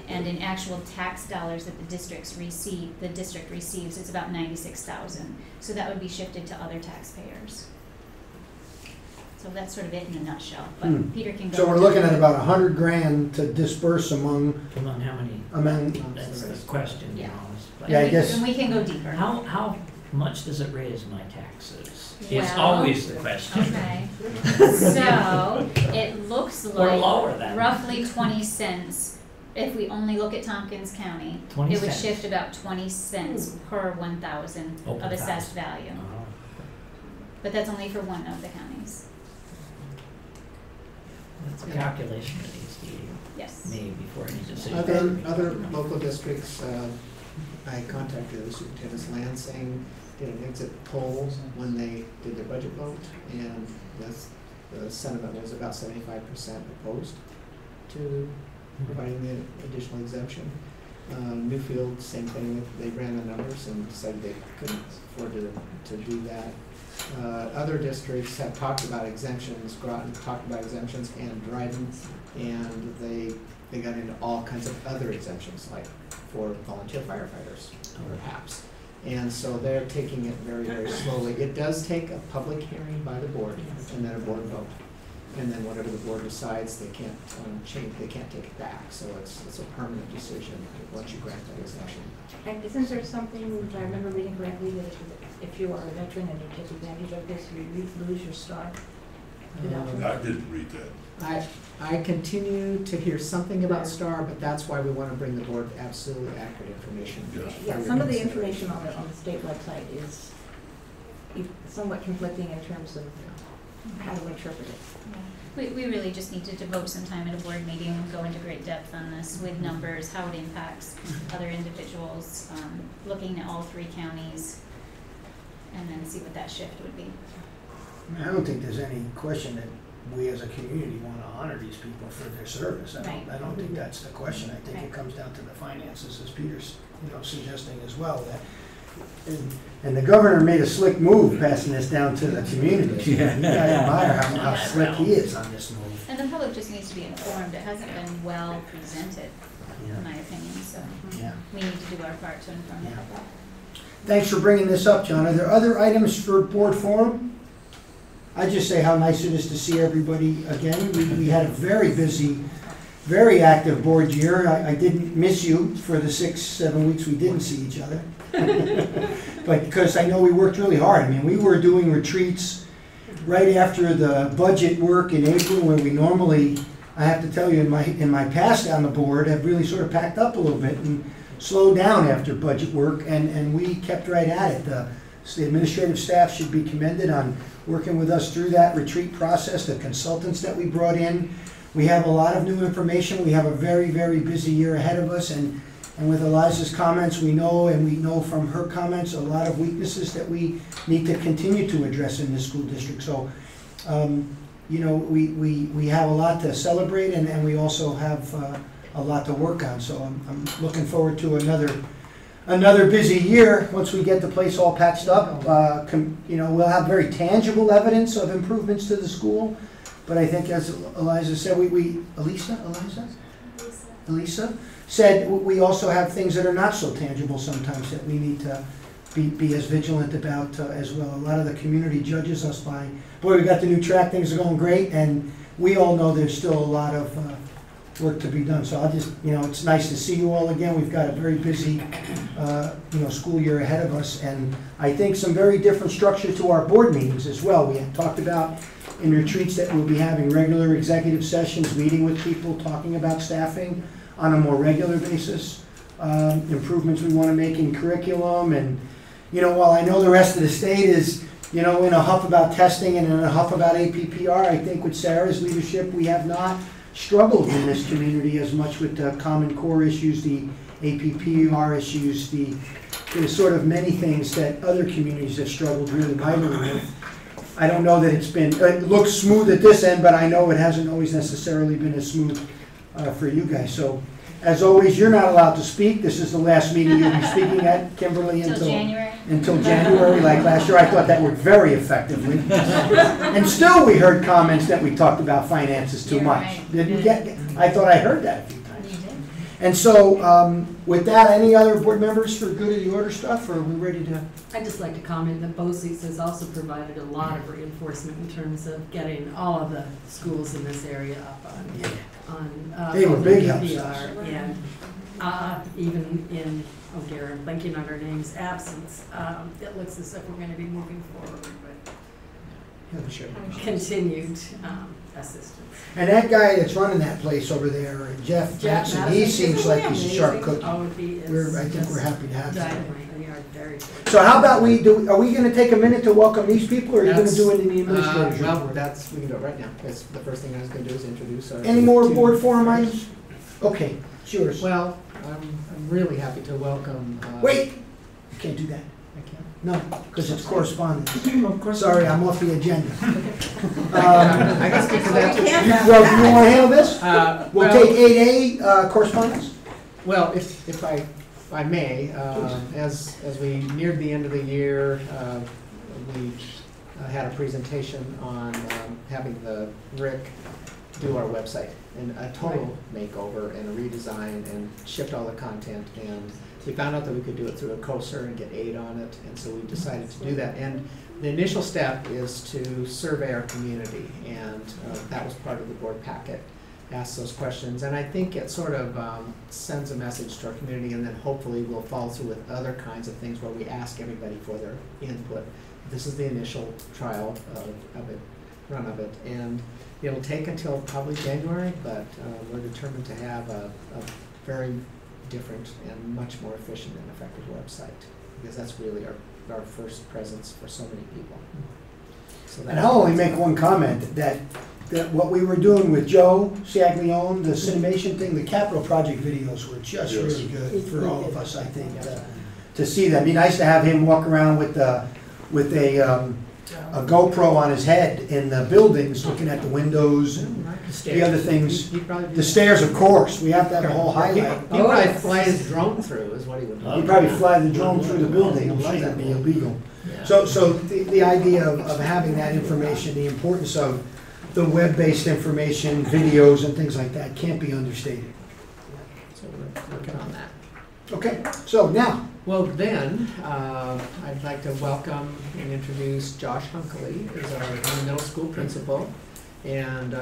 And in actual tax dollars that the district receives, it's about $96,000. So that would be shifted to other taxpayers. So that's sort of it in a nutshell, but Peter can go. So we're into looking at it. about 100 grand to disperse among, Depending on how many, among, that's the question, you Yeah. know. is like- Yeah, I And we- guess- And we can go deeper. How much does it raise my taxes? It's Well, always the question. Okay, so it looks Or like lower that. roughly 20 cents. If we only look at Tompkins County, 20 it would cents. shift about 20 cents per 1,000 Oh, of per assessed 1,000. value. Oh. But that's only for one of the counties. That's a calculation that needs to be Yes. made before any decision. Other local districts, I contacted the superintendent's Lansing, did an exit poll when they did their budget vote, and the sentiment was about 75% opposed to providing the additional exemption. Newfield, same thing, they ran the numbers and decided they couldn't afford to do that. Other districts have talked about exemptions, Groton talked about exemptions and Dryden, and they got into all kinds of other exemptions, like for volunteer firefighters, perhaps. And so they're taking it very, very slowly. It does take a public hearing by the board, and then a board vote. And then whatever the board decides, they can't change, they can't take it back. So it's a permanent decision once you grant that exemption. And isn't there something, if I remember reading correctly, that if you are a veteran and you take advantage of this, you lose your star? I didn't read that. I continue to hear something about STAR, but that's why we want to bring the board absolutely accurate information. Yes. Yeah, for some your of the consideration. information on the state website is somewhat conflicting in terms of how to interpret it. We really just need to devote some time at a board meeting and go into great depth on this with numbers, how it impacts other individuals, looking at all 3 counties, and then see what that shift would be. I mean, I don't think there's any question that we as a community want to honor these people for their service. I don't think that's the question. I think it comes down to the finances, as Peter's suggesting as well. That and the governor made a slick move passing this down to the community. Yeah. You gotta admire how slick he is on this move. And the public just needs to be informed. It hasn't been well presented, in my opinion, so Yeah. we need to do our part to inform the public. Thanks for bringing this up, John. Are there other items for board forum? I just say how nice it is to see everybody again. We had a very busy, very active board year. I didn't miss you for the 6-7 weeks we didn't see each other. But because I know we worked really hard. I mean, we were doing retreats right after the budget work in April, where we normally, I have to tell you, in my past on the board, have really sort of packed up a little bit and slowed down after budget work, and we kept right at it. The administrative staff should be commended on working with us through that retreat process, the consultants that we brought in. We have a lot of new information. We have a very, very busy year ahead of us, and with Eliza's comments, we know from her comments a lot of weaknesses that we need to continue to address in this school district. So, we have a lot to celebrate, and we also have a lot to work on. So I'm looking forward to another busy year once we get the place all patched up. We'll have very tangible evidence of improvements to the school. But I think, as Eliza said, Elisa said, we also have things that are not so tangible sometimes that we need to be as vigilant about as well. A lot of the community judges us by, boy, we got the new track, things are going great, and we all know there's still a lot of work to be done. So I'll just, it's nice to see you all again. We've got a very busy, school year ahead of us, and I think some very different structure to our board meetings as well. We had talked about in retreats that we'll be having regular executive sessions, meeting with people, talking about staffing on a more regular basis, improvements we want to make in curriculum. And, while I know the rest of the state is, in a huff about testing and in a huff about APPR, I think with Sarah's leadership, we have not struggled in this community as much with the Common Core issues, the APPR issues, the sort of many things that other communities have struggled really mightily with. I don't know that it looks smooth at this end, but I know it hasn't always necessarily been as smooth for you guys. So, as always, you're not allowed to speak. This is the last meeting you'll be speaking at, Kimberly, until January, like last year. I thought that worked very effectively. And still we heard comments that we talked about finances too much. Right. Didn't get? I thought I heard that a few times. And so, with that, any other board members for good of the order stuff, or are we ready to? I'd just like to comment that BOCES has also provided a lot of reinforcement in terms of getting all of the schools in this area up on They were big helps to PR, us. and even in oh dear, I'm blanking on her name's absence, it looks as if we're gonna be moving forward with Yeah, we should. continued assistance. And that guy that's running that place over there, Jeff Jackson, he seems like he's a sharp cookie. Oh, he is. I think we're happy to have him. Definitely, we are very good. So how about are we gonna take a minute to welcome these people, or are you gonna do it in the administrator's Well, report? we can do it right now. That's the first thing I was gonna do is introduce our. Any more two board forum directors. items? Okay, it's yours. Well, I'm really happy to welcome. Wait, you can't do that. I can't. No, because it's correspondence. Of course. Sorry, I'm off the agenda. I guess because that's. Well, do you want to handle this? We'll well- take 8A, correspondence. Well, if I may, as we neared the end of the year, we had a presentation on having the Rick do our website, and a total makeover and a redesign, and shift all the content, and we found out that we could do it through a COSER and get aid on it, and so we decided to do that. And the initial step is to survey our community, and that was part of the board packet. Ask those questions, and I think it sort of sends a message to our community, and then hopefully we'll follow through with other kinds of things where we ask everybody for their input. This is the initial trial of it, run of it, and it'll take until probably January, but we're determined to have a very different and much more efficient and effective website, because that's really our first presence for so many people. So And I'll only make one comment, that what we were doing with Joe Saglione, the Cinemation thing, the capital project videos were just Yes. really good for all of us, I think, to see that. It'd be nice to have him walk around with a GoPro on his head in the buildings, looking at the windows and the other things. He'd probably do The stairs, of course, we have to have a whole highlight. He'd probably fly his drone through is what he would do. He'd probably fly the drone through the building, I'm sure that'd be illegal. Yeah. So the idea of having that information, the importance of the web-based information, videos and things like that can't be understated. So we're working on that. Okay, so now, Well, then, I'd like to welcome and introduce Josh Hunkley, who's our new middle school principal. And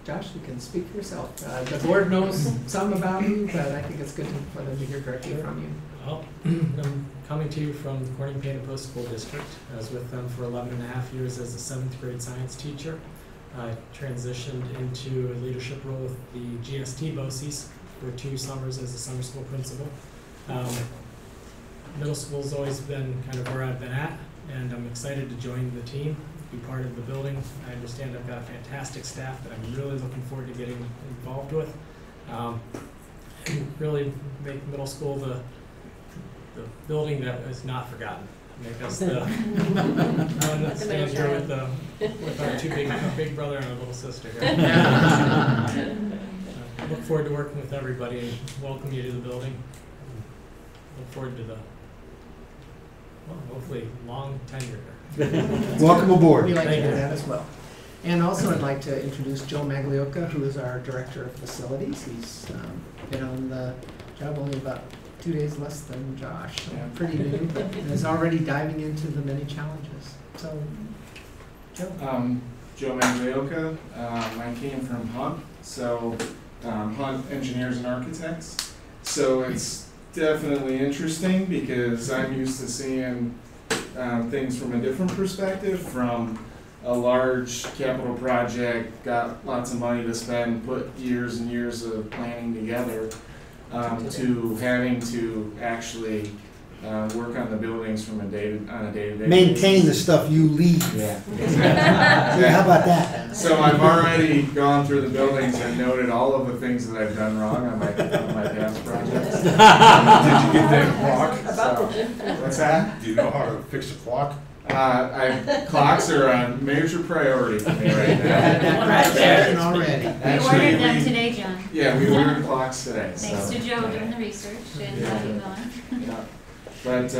Josh, you can speak for yourself. The board knows some about you, but I think it's good for them to hear directly from you. Well, I'm coming to you from the Corning Painted Post School District. I was with them for 11 and a half years as a 7th grade science teacher. I transitioned into a leadership role with the GST BOCES for 2 summers as a summer school principal. Middle school's always been kind of where I've been at, and I'm excited to join the team, be part of the building. I understand I've got fantastic staff that I'm really looking forward to getting involved with. And really make middle school the building that is not forgotten. Make us the one that stands here with our big brother and our little sister here. Look forward to working with everybody and welcome you to the building. Look forward to hopefully long tenure here. welcome aboard. We like to Thank do you. that as well. And also, I'd like to introduce Joe Maglioka, who is our Director of Facilities. He's been on the job only about 2 days less than Josh, so pretty new, but is already diving into the many challenges. So, Joe? Joe Maglioka. I came from Hunt, so Hunt Engineers and Architects. So it's definitely interesting because I'm used to seeing things from a different perspective, from a large capital project, got lots of money to spend, put years and years of planning together, to having to actually work on the buildings from on a day-to-day basis. Maintain the stuff you leave. Yeah, Yeah, how about that? So I've already gone through the buildings and noted all of the things that I've done wrong on my past projects. Did you get that clock? So, what's that? Do you know how to fix a clock? Clocks are a major priority for me right Had that now. graduation already. We ordered them today, John. Yeah, we ordered clocks today. Thanks so. to Joe doing the research and Yeah. emailing. Yeah. But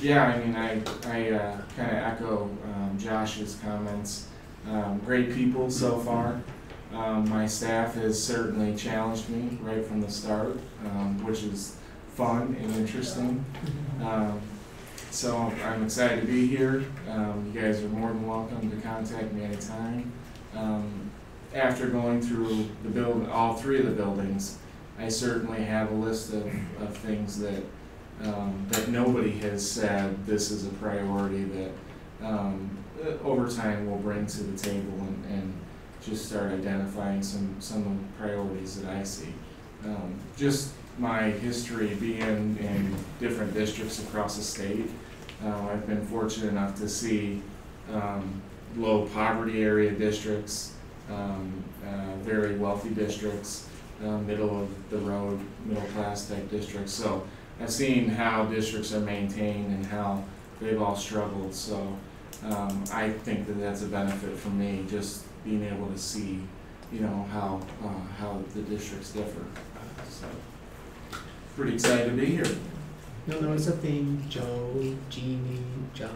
yeah, I mean, I kind of echo Josh's comments. Great people so far. My staff has certainly challenged me right from the start, which is fun and interesting. So I'm excited to be here. You guys are more than welcome to contact me anytime. After going through all 3 of the buildings, I certainly have a list of things that that nobody has said this is a priority that over time we'll bring to the table and just start identifying some of the priorities that I see. Just my history being in different districts across the state, I've been fortunate enough to see low poverty area districts, very wealthy districts, middle of the road, middle class type districts. So I've seen how districts are maintained and how they've all struggled. So I think that that's a benefit for me, just being able to see, you know, how the districts differ. So pretty excited to be here. You'll notice a theme: Joe, Jeannie, Josh,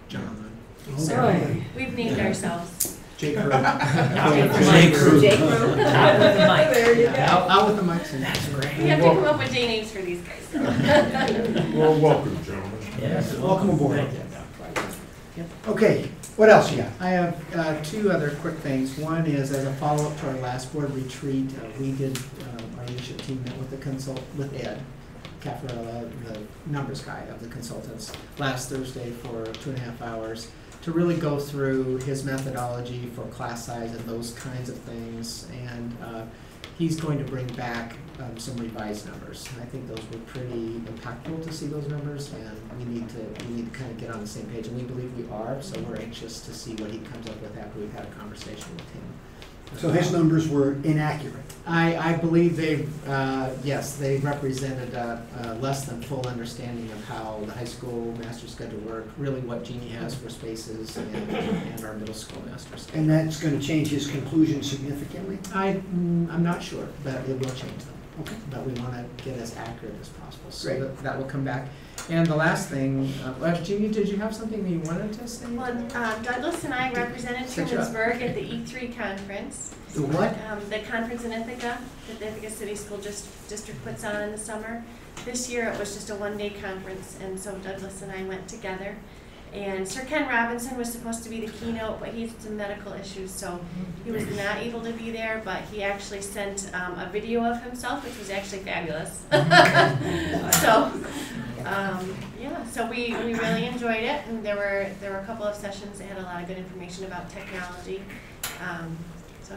John. Sorry. We've named ourselves. J. Crew. J. Crew. Out with the mic. There you go. Out with the mics. And That's great. We have to come up with J names for these guys. Well, welcome, gentlemen. Yes. Welcome aboard. Thank you. Okay, what else you got? I have two other quick things. One is, as a follow-up to our last board retreat, we did, our leadership team met with with Ed Caffarella, the numbers guy of the consultants, last Thursday for 2.5 hours to really go through his methodology for class size and those kinds of things. And he's going to bring back some revised numbers. And I think those were pretty impactful to see those numbers, and we need to kind of get on the same page, and we believe we are. So we're anxious to see what he comes up with after we've had a conversation with him. So his numbers were inaccurate. I believe yes, they represented a less than full understanding of how the high school master schedule worked, really what Jeannie has for spaces, and our middle school master schedule. And that's going to change his conclusion significantly? I'm not sure, but it will change them. Okay. But we want to get as accurate as possible. So Great. that will come back. And the last thing, Jeannie, did you have something that you wanted to say? Well, Douglas and I represented Set you up. Trumansburg at the E3 conference. The what? The conference in Ithaca that the Ithaca City School District puts on in the summer. This year it was just a one-day conference, and so Douglas and I went together. And Sir Ken Robinson was supposed to be the keynote, but he had some medical issues, so he was not able to be there, but he actually sent a video of himself, which was actually fabulous. Yeah, so we really enjoyed it, and there were a couple of sessions that had a lot of good information about technology. So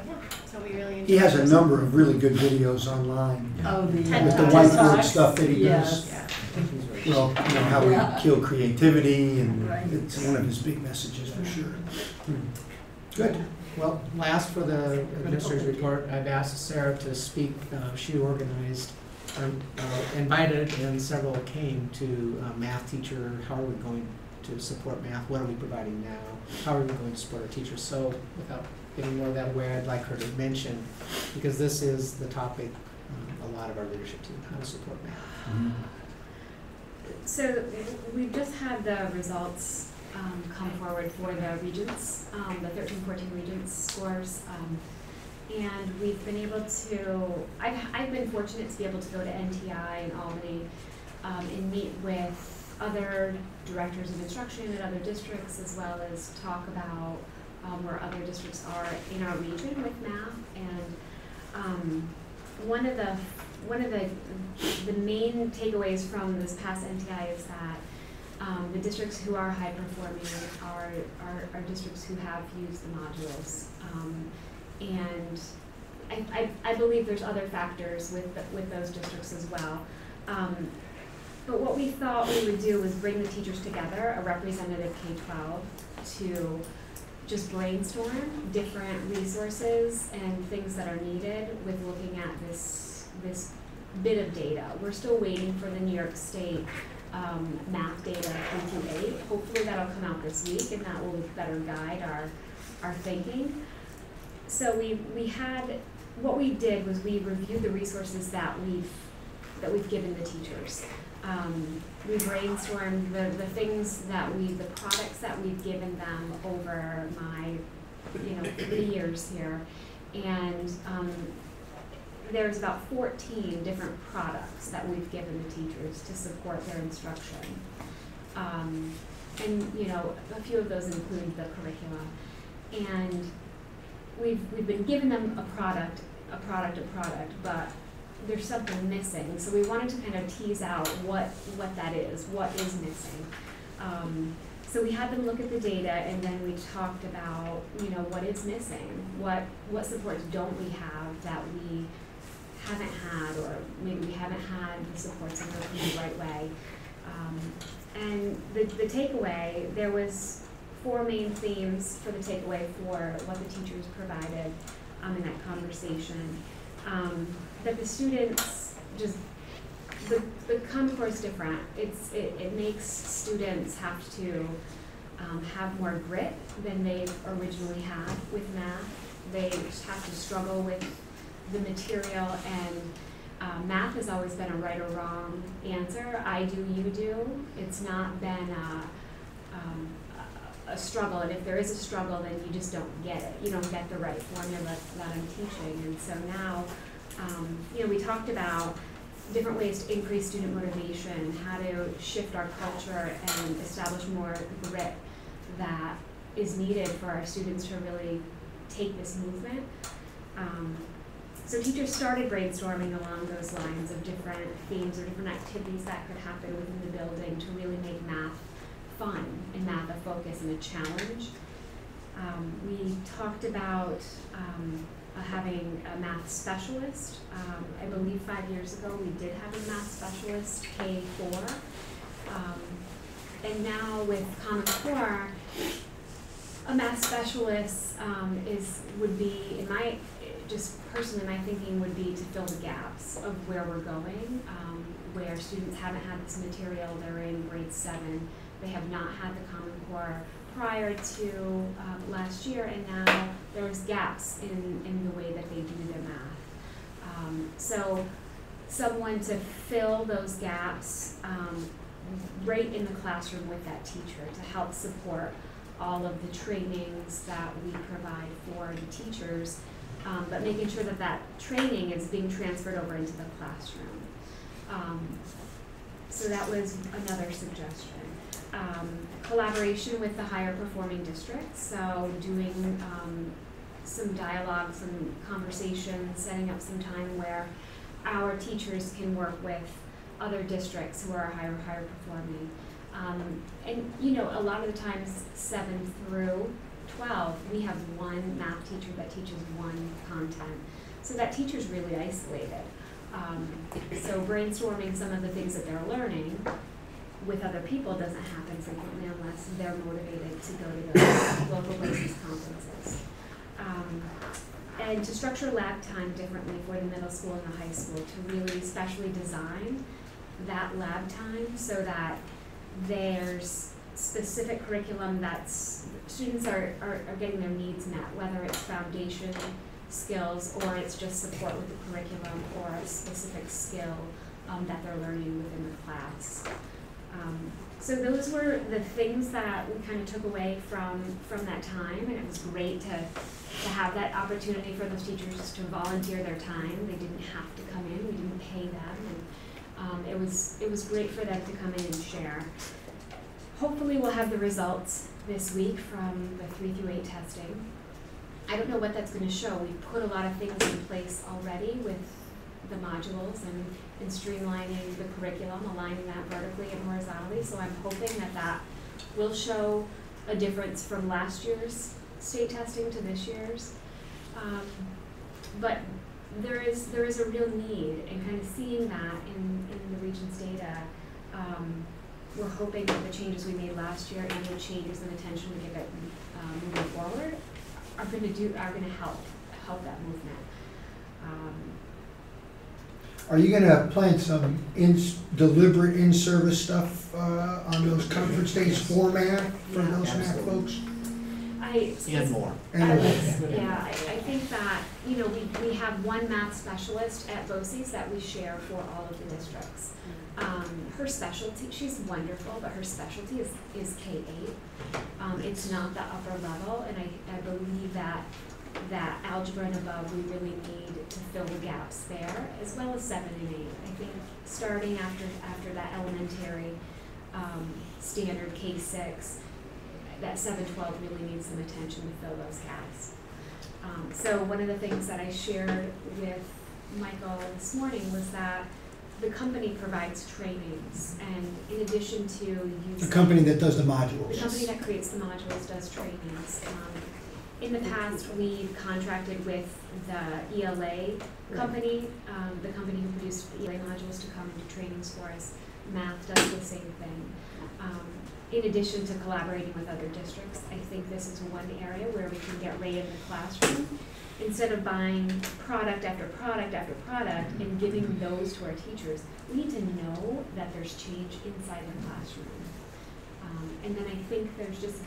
we really enjoyed it. He has a number of really good videos online Oh, the. TED with the Talks. whiteboard stuff that he Yes. does. Yeah. Well, you know, how we kill creativity, and Right. it's one of his big messages for sure. Good. Well, last for the administrator's report, I've asked Sarah to speak. She organized, invited, and several came to math teacher. How are we going to support math? What are we providing now? How are we going to support our teachers? So without getting more of that aware, I'd like her to mention, because this is the topic, a lot of our leadership team, how to support math. So we've just had the results come forward for the Regents, the 13-14 Regents scores, and we've been able to, I've been fortunate to be able to go to NTI in Albany and meet with other directors of instruction in other districts, as well as talk about where other districts are in our region with math. And one of the main takeaways from this past NTI is that the districts who are high performing are districts who have used the modules, and I believe there's other factors with those districts as well. But what we thought we would do was bring the teachers together, a representative K-12, to just brainstorm different resources and things that are needed with looking at this bit of data. We're still waiting for the New York State math data 3-8. Hopefully that'll come out this week, and that will better guide our thinking. So what we did was we reviewed the resources that we've given the teachers. We brainstormed the things the products that we've given them over my 3 years here, and there's about 14 different products that we've given the teachers to support their instruction. And a few of those include the curriculum. And we've been giving them a product, but there's something missing. So we wanted to kind of tease out what that is, what is missing. So we had them look at the data, and then we talked about, you know, what is missing, what supports don't we have that we haven't had, or maybe we haven't had the supports in the right way. And the takeaway, there was 4 main themes for the takeaway for what the teachers provided in that conversation. That the students just, the Common Core is different. It makes students have to have more grit than they originally had with math. They just have to struggle with the material, and math has always been a right or wrong answer. I do, you do. It's not been a struggle, and if there is a struggle, then you just don't get it. You don't get the right formula that I'm teaching. And so now, you know, we talked about different ways to increase student motivation, how to shift our culture and establish more grit that is needed for our students to really take this movement. So teachers started brainstorming along those lines of different themes or different activities that could happen within the building to really make math fun and math a focus and a challenge. We talked about having a math specialist. I believe 5 years ago we did have a math specialist, K4. And now with Common Core, a math specialist would be, in my, just personally my thinking would be to fill the gaps of where we're going, where students haven't had this material, they're in grade 7, they have not had the Common Core prior to last year, and now there's gaps in the way that they do their math. So someone to fill those gaps right in the classroom with that teacher to help support all of the trainings that we provide for the teachers, but making sure that that training is being transferred over into the classroom. So that was another suggestion. Collaboration with the higher performing districts, so doing some dialogue, some conversations, setting up some time where our teachers can work with other districts who are higher performing. And you know, a lot of the times 7 through 12, we have one math teacher that teaches one content. So that teacher's really isolated. So brainstorming some of the things that they're learning with other people doesn't happen frequently unless they're motivated to go to those local basis conferences. And to structure lab time differently for the middle school and the high school to really specially design that lab time so that there's specific curriculum that's students are getting their needs met, whether it's foundation skills or it's just support with the curriculum or a specific skill that they're learning within the class. So those were the things that we kind of took away from that time, and it was great to have that opportunity for those teachers to volunteer their time. They didn't have to come in, we didn't pay them, and it was great for them to come in and share. Hopefully we'll have the results this week from the 3 through 8 testing. I don't know what that's going to show. We've put a lot of things in place already with the modules and streamlining the curriculum, aligning that vertically and horizontally. So I'm hoping that that will show a difference from last year's state testing to this year's. But there is a real need, and kind of seeing that in the region's data, we're hoping that the changes we made last year and the changes and attention we give it moving forward are going to help that movement. Are you gonna plan some deliberate in-service stuff on those conference days format for those math folks? And more. I think that, you know, we have one math specialist at BOCES that we share for all of the districts. Her specialty, she's wonderful, but her specialty is K-8. It's not the upper level, and I believe that algebra and above, we really need to fill the gaps there, as well as 7 and 8. I think starting after that elementary standard K-6, that 7-12 really needs some attention to fill those gaps. So one of the things that I shared with Michael this morning was that the company provides trainings, and in addition to using. The company that does the modules. The company that creates the modules does trainings. In the past, we've contracted with the ELA company, the company who produced the ELA modules, to come and do trainings for us. Math does the same thing. In addition to collaborating with other districts, I think this is one area where we can get right in the classroom. Instead of buying product after product after product and giving those to our teachers, we need to know that there's change inside the classroom. And then I think there's just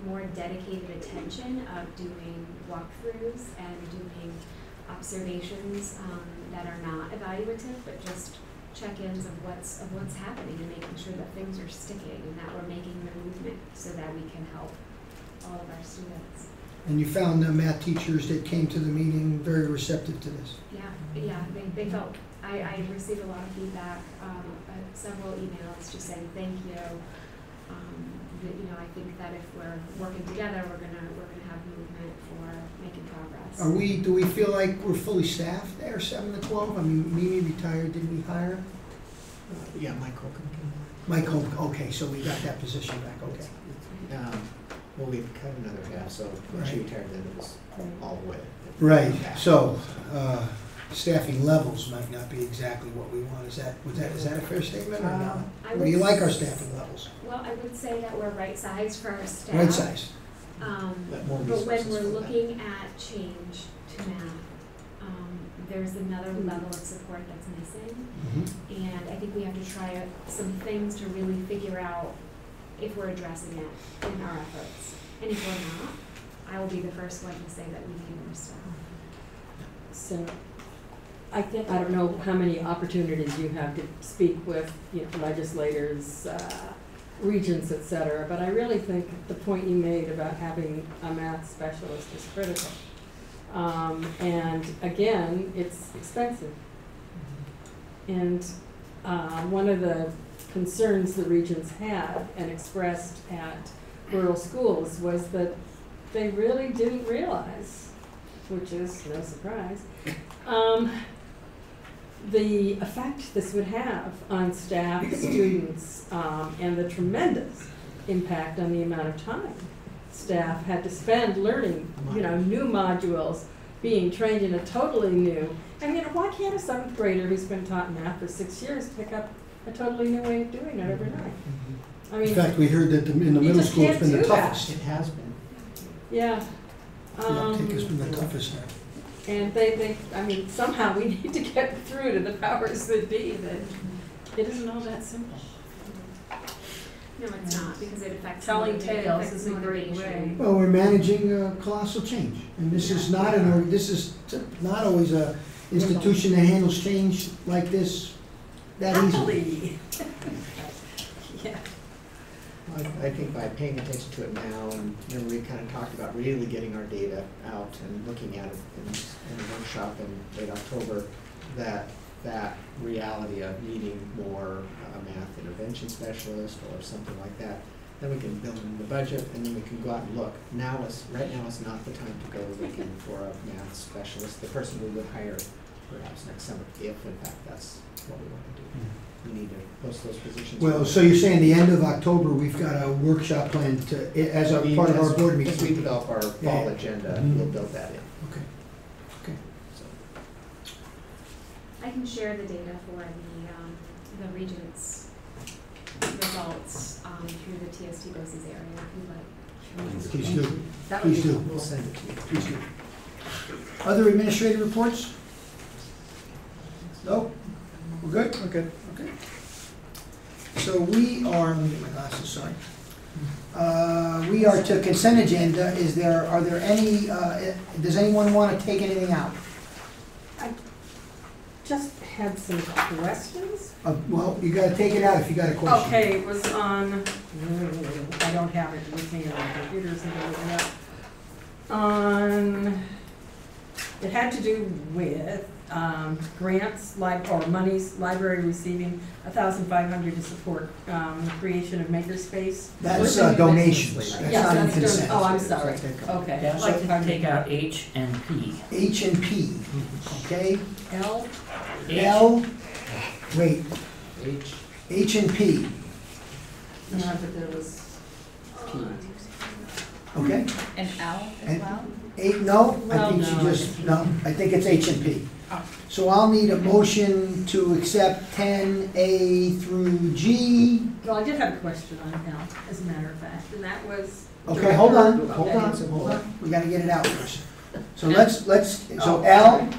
more dedicated attention of doing walkthroughs and doing observations that are not evaluative, but just check-ins of what's happening and making sure that things are sticking and that we're making the movement so that we can help all of our students. And you found the math teachers that came to the meeting very receptive to this? Yeah, they felt, I received a lot of feedback, several emails just saying thank you. I think that if we're working together, we're gonna have movement for making progress. Do we feel like we're fully staffed there, 7 to 12? I mean, Mimi retired, didn't we hire? Yeah, Mike Holcomb. Mike Holcomb, okay, so we got that position back, okay. Well, we've cut another half, so when she retired, then it was all the way. Right, so staffing levels might not be exactly what we want. Is that a fair statement or not? Or do you like our staffing levels? Well, I would say that we're right size for our staff. Right size. But when we're looking at change to math, there's another level of support that's missing. Mm-hmm. And I think we have to try some things to really figure out if we're addressing it in our efforts. And if we're not, I will be the first one to say that we need more staff. So I don't know how many opportunities you have to speak with, legislators, regents, et cetera, but I really think the point you made about having a math specialist is critical. And again, it's expensive. And one of the concerns the regents had and expressed at rural schools was that they really didn't realize, which is no surprise, the effect this would have on staff, students, and the tremendous impact on the amount of time staff had to spend learning, new modules, being trained in a totally new. Why can't a 7th grader who's been taught math for 6 years pick up a totally new way of doing it overnight? In fact, we heard that in the middle school it's been the toughest. It has been. Yeah. The uptake has been the toughest there. And somehow we need to get through to the powers that be that it isn't all that simple. No, it's not, because it affects telling tales is a great way. Well, we're managing colossal change, and this is not not always a institution that handles change like this that easily. Yeah. I think by paying attention to it now, and we kind of talked about really getting our data out and looking at it in a workshop in late October, that reality of needing more math intervention specialist or something like that, then we can build in the budget, and then we can go out and look. Right now is not the time to go looking for a math specialist, the person we would hire perhaps next summer, if in fact that's what we want to do. We need to post those positions. Well, so you're saying the end of October, we've got a workshop planned as a part of our board meeting? As we develop our fall agenda, we'll build that in. Okay. So. I can share the data for the Regents results through the TST BOCES area if you'd like. Please do. Please do. We'll send it to you. Please do. Other administrative reports? No? We're good? Okay. Okay. So we are, let me get my glasses, sorry. We are to consent agenda. Are there any, does anyone want to take anything out? I just had some questions. Well, you got to take it out if you got a question. Okay, it was on, I don't have it with me on the computer, so I'm looking it up. It had to do with grants, or monies, library receiving $1,500 to support creation of makerspace. That's donations. That's Yes, not in that's consent. Oh, I'm sorry. Okay. Yeah, I'd like to take out H and P. H and P. okay? L, L, wait, H, H and P, yeah, but there was P. okay? And L as And- well? Eight, no, I Well, think she no, just, no, I think it's H and P. Oh. So I'll need a motion to accept 10A through G. well, I did have a question on L, as a matter of fact, and that was. Okay, hold on, Okay. hold on. We gotta get it out first. So so Oh, L, okay.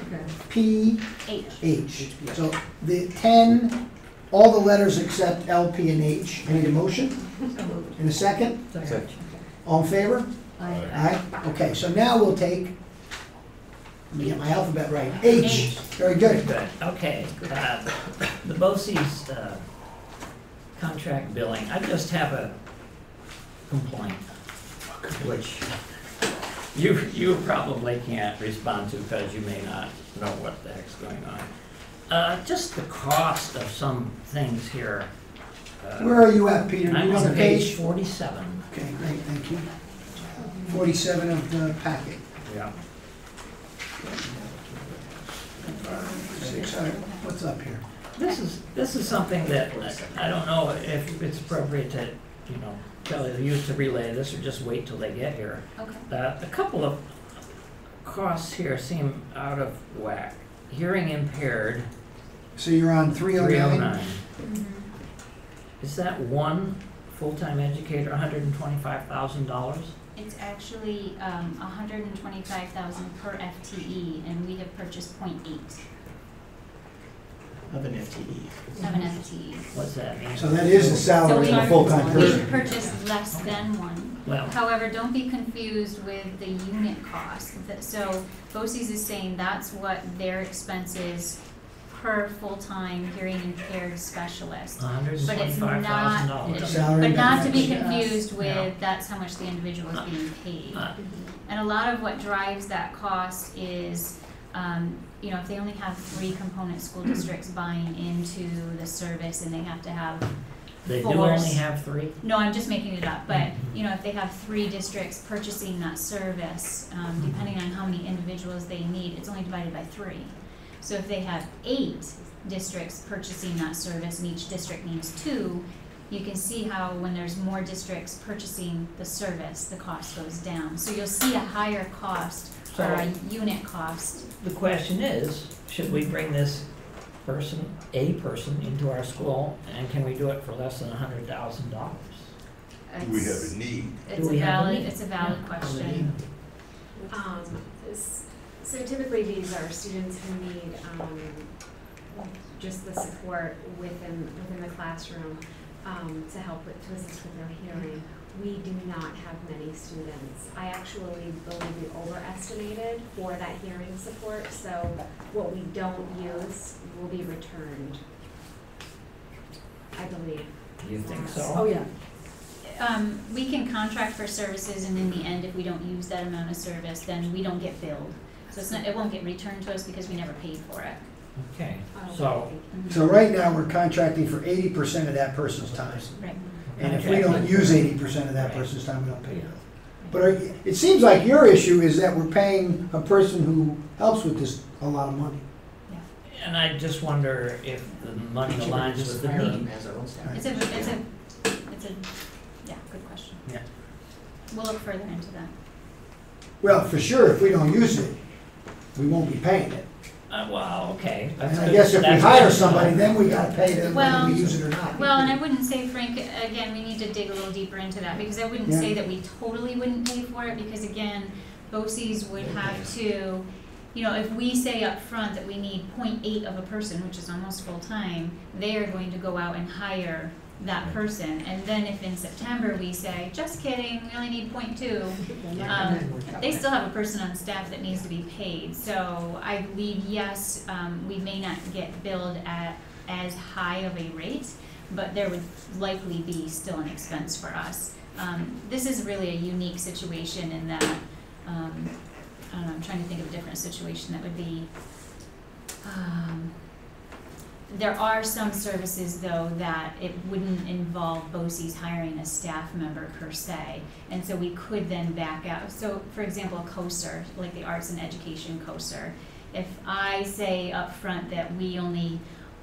P, H. H. So the 10, all the letters except L, P, and H. I need a motion So moved. in a second. Second. All in favor? I, Aye. Okay, so now we'll take, let me get my alphabet right. H, very good. Good, okay. The BOCES contract billing, I just have a complaint, which you probably can't respond to because you may not know what the heck's going on. Just the cost of some things here. Where are you at, Peter? I'm You on on the page page? 47. Okay, great, thank you. 47 of the packet. Yeah. What's up here? This is something that I don't know if it's appropriate to, tell the youth to relay this or just wait till they get here. Okay. A couple of costs here seem out of whack. Hearing impaired, So you're on 309? 309. Mhm. Is that one full-time educator, $125,000? It's actually 125,000 per FTE, and we have purchased 0.8 Of an FTE. of an FTE. What's that mean? So that is the So salary we of a full-time we've person. purchased less than one. Well, However, don't be confused with the unit cost. So BOCES is saying that's what their expenses per full-time hearing impaired specialist. $125,000. Salary But not to be benefits. confused Yeah. with that's how much the individual is being paid. And a lot of what drives that cost is, if they only have 3 component school districts buying into the service and they have to have They do force. only have 3? No, I'm just making it up, but, if they have 3 districts purchasing that service, depending on how many individuals they need, it's only divided by 3. So if they have 8 districts purchasing that service and each district needs 2, you can see how when there's more districts purchasing the service, the cost goes down. So you'll see a higher cost or a unit cost. The question is, should we bring this person into our school, and can we do it for less than $100,000? Do we have a need? It's we a have valid, any? it's a valid question. So typically these are students who need just the support within the classroom to to assist with their hearing. We do not have many students. I actually believe we overestimated for that hearing support, so what we don't use will be returned, I believe. Do you think oh, so? yeah. We can contract for services, and in the end, if we don't use that amount of service, then we don't get billed. So it won't get returned to us because we never paid for it. Okay, Oh, so, So right now, we're contracting for 80% of that person's time. Right. And if we don't use 80% of that person's time, we don't pay them. But it seems like your issue is that we're paying a person who helps with this a lot of money. and I just wonder if the money aligns with the need. As our own staff. It's a, good question. Yeah. We'll look further into that. Well, for sure, if we don't use it, we won't be paying it. Well, okay. And I guess if we hire somebody, then we gotta pay them whether Well, we use it or not. Well, and I wouldn't say, Frank, again, we need to dig a little deeper into that, because I wouldn't say that we totally wouldn't pay for it, because again, BOCES would have to, if we say up front that we need 0.8 of a person, which is almost full-time, they are going to go out and hire that person. And then if in September we say, just kidding, we only need 0.2, they still have a person on staff that needs to be paid. So I believe, yes, we may not get billed at as high of a rate, but there would likely be still an expense for us. This is really a unique situation in that, I don't know, I'm trying to think of a different situation that would be, there are some services, though, that it wouldn't involve BOCES hiring a staff member per se, and so we could then back out. So, for example, a COSER, like the Arts and Education COSER, If I say up front that we only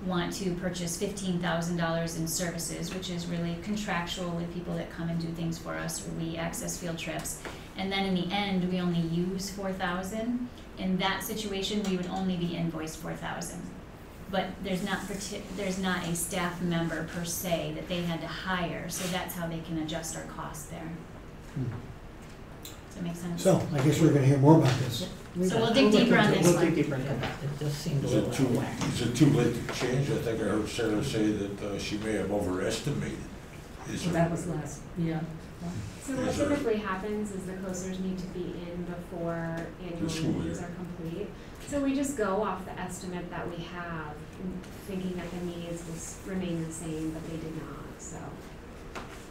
want to purchase $15,000 in services, which is really contractual with people that come and do things for us, or we access field trips, and then in the end we only use $4,000, in that situation we would only be invoiced $4,000. But there's not a staff member per se that they had to hire, so that's how they can adjust our costs there. Does that make sense? So, I guess we're gonna hear more about this. So we'll dig deeper on this We'll one. dig deeper into that. It just seemed a Is little it too, out of whack. is it too late to change? I think I heard Sarah say that she may have overestimated. Is So there- that was last, yeah. So what typically happens is the coasters need to be in before annual The school meetings year. are complete. So we just go off the estimate that we have, thinking that the needs will remain the same, but they did not, so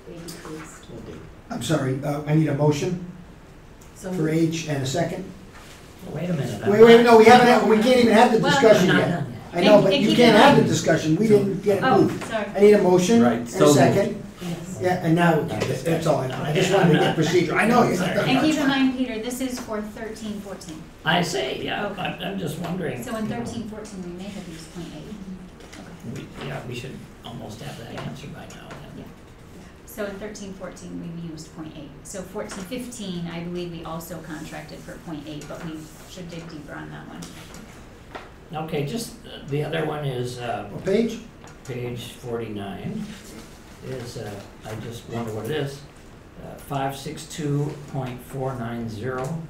they decreased. We'll dig. I'm sorry, I need a motion So for H and a second. Well, wait a minute. Wait, no, we can't even have the Well, discussion Not yet. done yet. I know, And- but and you keep can't in have the mind- discussion, we didn't get it Oh, moved. sorry. I need a motion Right, and so a moved. second. Yes. Yeah, and now, that's all I know, I just wanted to get procedure, I know you're not done. And keep in mind, Peter, this is for 13-14. I say, yeah, Okay. I'm just wondering. So in you know, 13-14, we may have used 0.8. Okay. we should almost have that answer by now. Yeah. So in 13-14, we've used 0.8. So 14-15, I believe we also contracted for 0.8, but we should dig deeper on that one. Okay, just, the other one is, What page? page 49, is, I just wonder what it is, 562.490.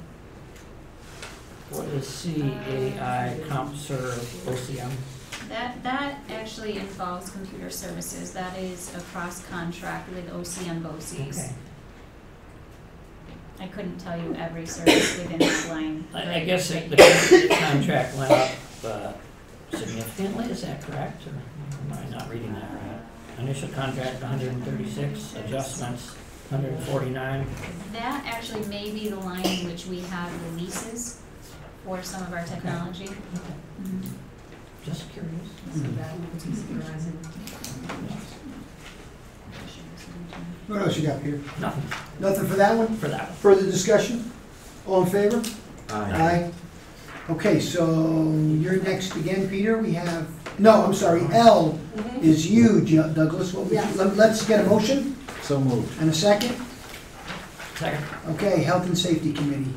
What is CAI CompServe OCM? That actually involves computer services. That is a cross-contract with OCM BOCES. Okay. I couldn't tell you every service within that line. I guess the contract went up significantly, is that correct? Or am I not reading that right? Initial contract, 136, adjustments, 149. That actually may be the line in which we have the leases for some of our technology. Mhm. Just curious. So that would be surprising. What else you got, Peter? Nothing Nothing for that one? for that one. Further discussion? All in favor? Aye. Okay, so you're next again, Peter, we have, no, I'm sorry, L is you, Douglas, what would you, Yes. let's get a motion So moved. and a second. Second. Okay, Health and Safety Committee,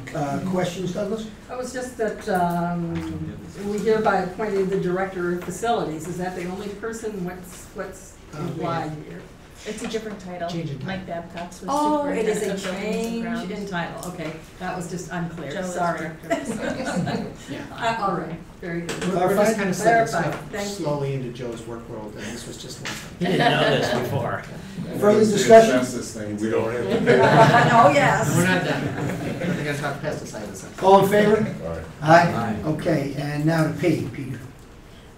questions, Douglas? It was just that, we hereby appointed the director of facilities, is that the only person, what's implied here? It's a different title. Change in title. Mike Babcock's was Oh, it is a superintendent of buildings and change grounds. in title, okay, that was just unclear, Joe is sorry. director of facilities. All right, very good. We're just kind of slipping Clarified. stuff Thank you. slowly into Joe's work world, and this was just one You thing. didn't know this before. Further It's the discussion? asbestos thing, We don't have to. Oh, yes. We're not done. We're gonna talk pesticides. All in favor? All right. Aye. Aye. Okay, and now to P, Peter.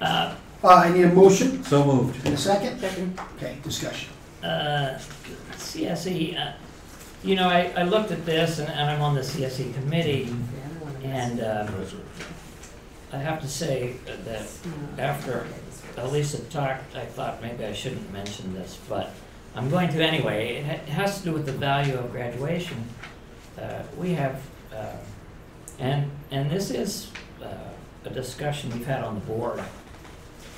Uh, I need a motion So moved. and a second? Second. Okay, discussion. CSE, you know, I looked at this, and I'm on the CSE committee, and I have to say that after Elisa talked, I thought maybe I shouldn't mention this, but I'm going to anyway. It has to do with the value of graduation. We have, and this is a discussion we've had on the board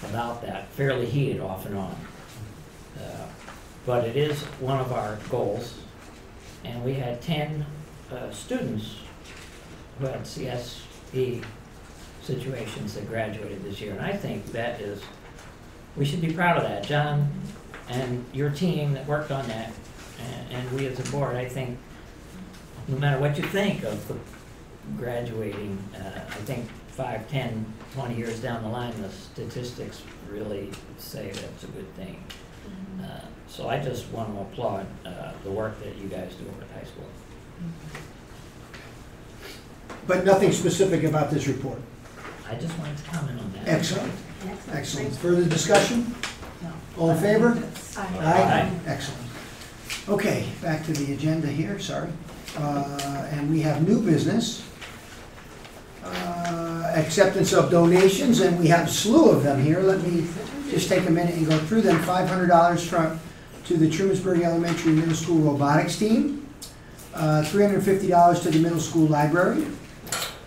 about that, fairly heated off and on. But it is one of our goals, and we had 10 students who had CSE situations that graduated this year, and I think that is, we should be proud of that. John and your team that worked on that, and we as a board, I think, no matter what you think of the graduating, I think 5, 10, 20 years down the line, the statistics really say that's a good thing. So I just want to applaud the work that you guys do over at high school. But nothing specific about this report. I just wanted to comment on that. Excellent, excellent. Further discussion? All in favor? Aye. Excellent. Okay, back to the agenda here, sorry. And we have new business. Acceptance of donations, and we have a slew of them here. Let me just take a minute and go through them. $500 to the Trumansburg Elementary and Middle School Robotics Team. $350 to the Middle School Library.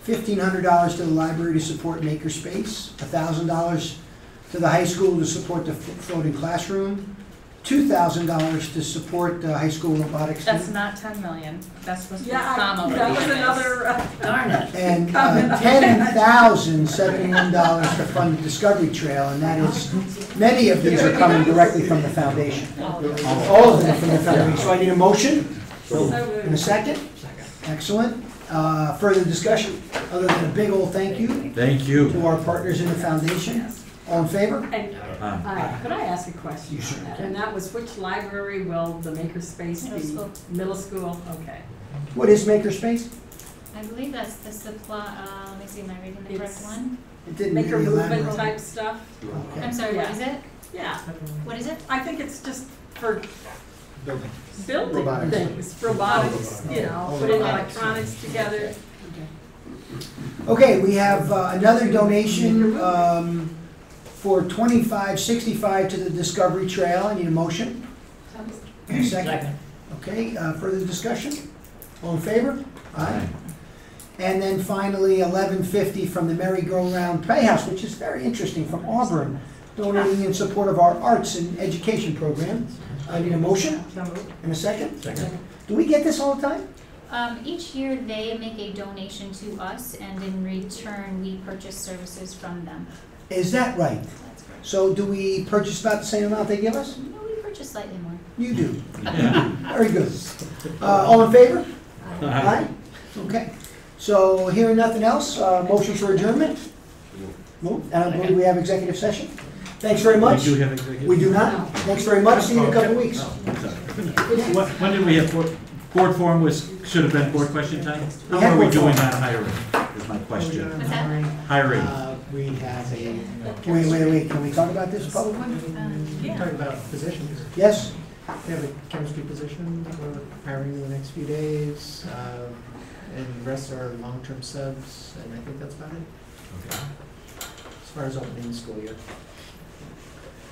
$1,500 to the library to support Makerspace, $1,000 to the high school to support the floating classroom, $2,000 to support the high school robotics team. That's not 10 million. That's supposed to be Yeah, comma. that was another, Darn it. And $10,071 to fund the Discovery Trail, and that is, many of these are coming directly from the foundation. All of them from the foundation. So I need a motion and a second. Second. Excellent. Further discussion, other than a big old thank you Thank you. to our partners in the foundation. All in favor? and, could I ask a question You on certainly that? can. And that was which library will the Makerspace be? Middle school. Middle school, okay. What is Makerspace? I believe that's the supply, let me see, am I reading the correct It's- one? It didn't Maker really movement elaborate. type stuff? Okay. I'm sorry, what Yeah. is it? Yeah, What is it? I think it's just for Building. building Robotics. things, robotics, you know, putting electronics together. Okay, we have another donation for $25.65 to the Discovery Trail. I need a motion. And a second. Second. Okay, further discussion? All in favor? Aye. And then finally, $11.50 from the Merry-Go-Round Playhouse, which is very interesting, from Auburn, donating in support of our arts and education program. I need a motion and a second. Second. Do we get this all the time? Each year they make a donation to us and in return we purchase services from them. Is that right? That's correct. So do we purchase about the same amount they give us? No, we purchase slightly more. You do. Yeah. Very good. All in favor? Aye. Okay. So hearing nothing else, motion for adjournment? Move. And I believe we have executive session. Thanks very much. We do have executive. We do not. Thanks very much. See you in a couple of weeks. Oh, I'm sorry. When did we have board forum should have been board question time? We How had are we board doing forum. on hiring, is my question. What's that? Hiring. We have a, Wait. Can we talk about this publicly? we talk about positions. Yes? We have a chemistry position that we're hiring in the next few days, and the rest are long-term subs, and I think that's about it, Okay. as far as opening the school year.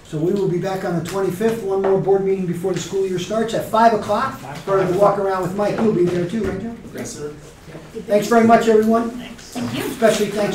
So we will be back on the 25th, one more board meeting before the school year starts at 5 o'clock. For the walk around with Mike, you'll be there too, right, Joe? Yes, sir. Thanks very much, everyone. Thank you. Especially thanks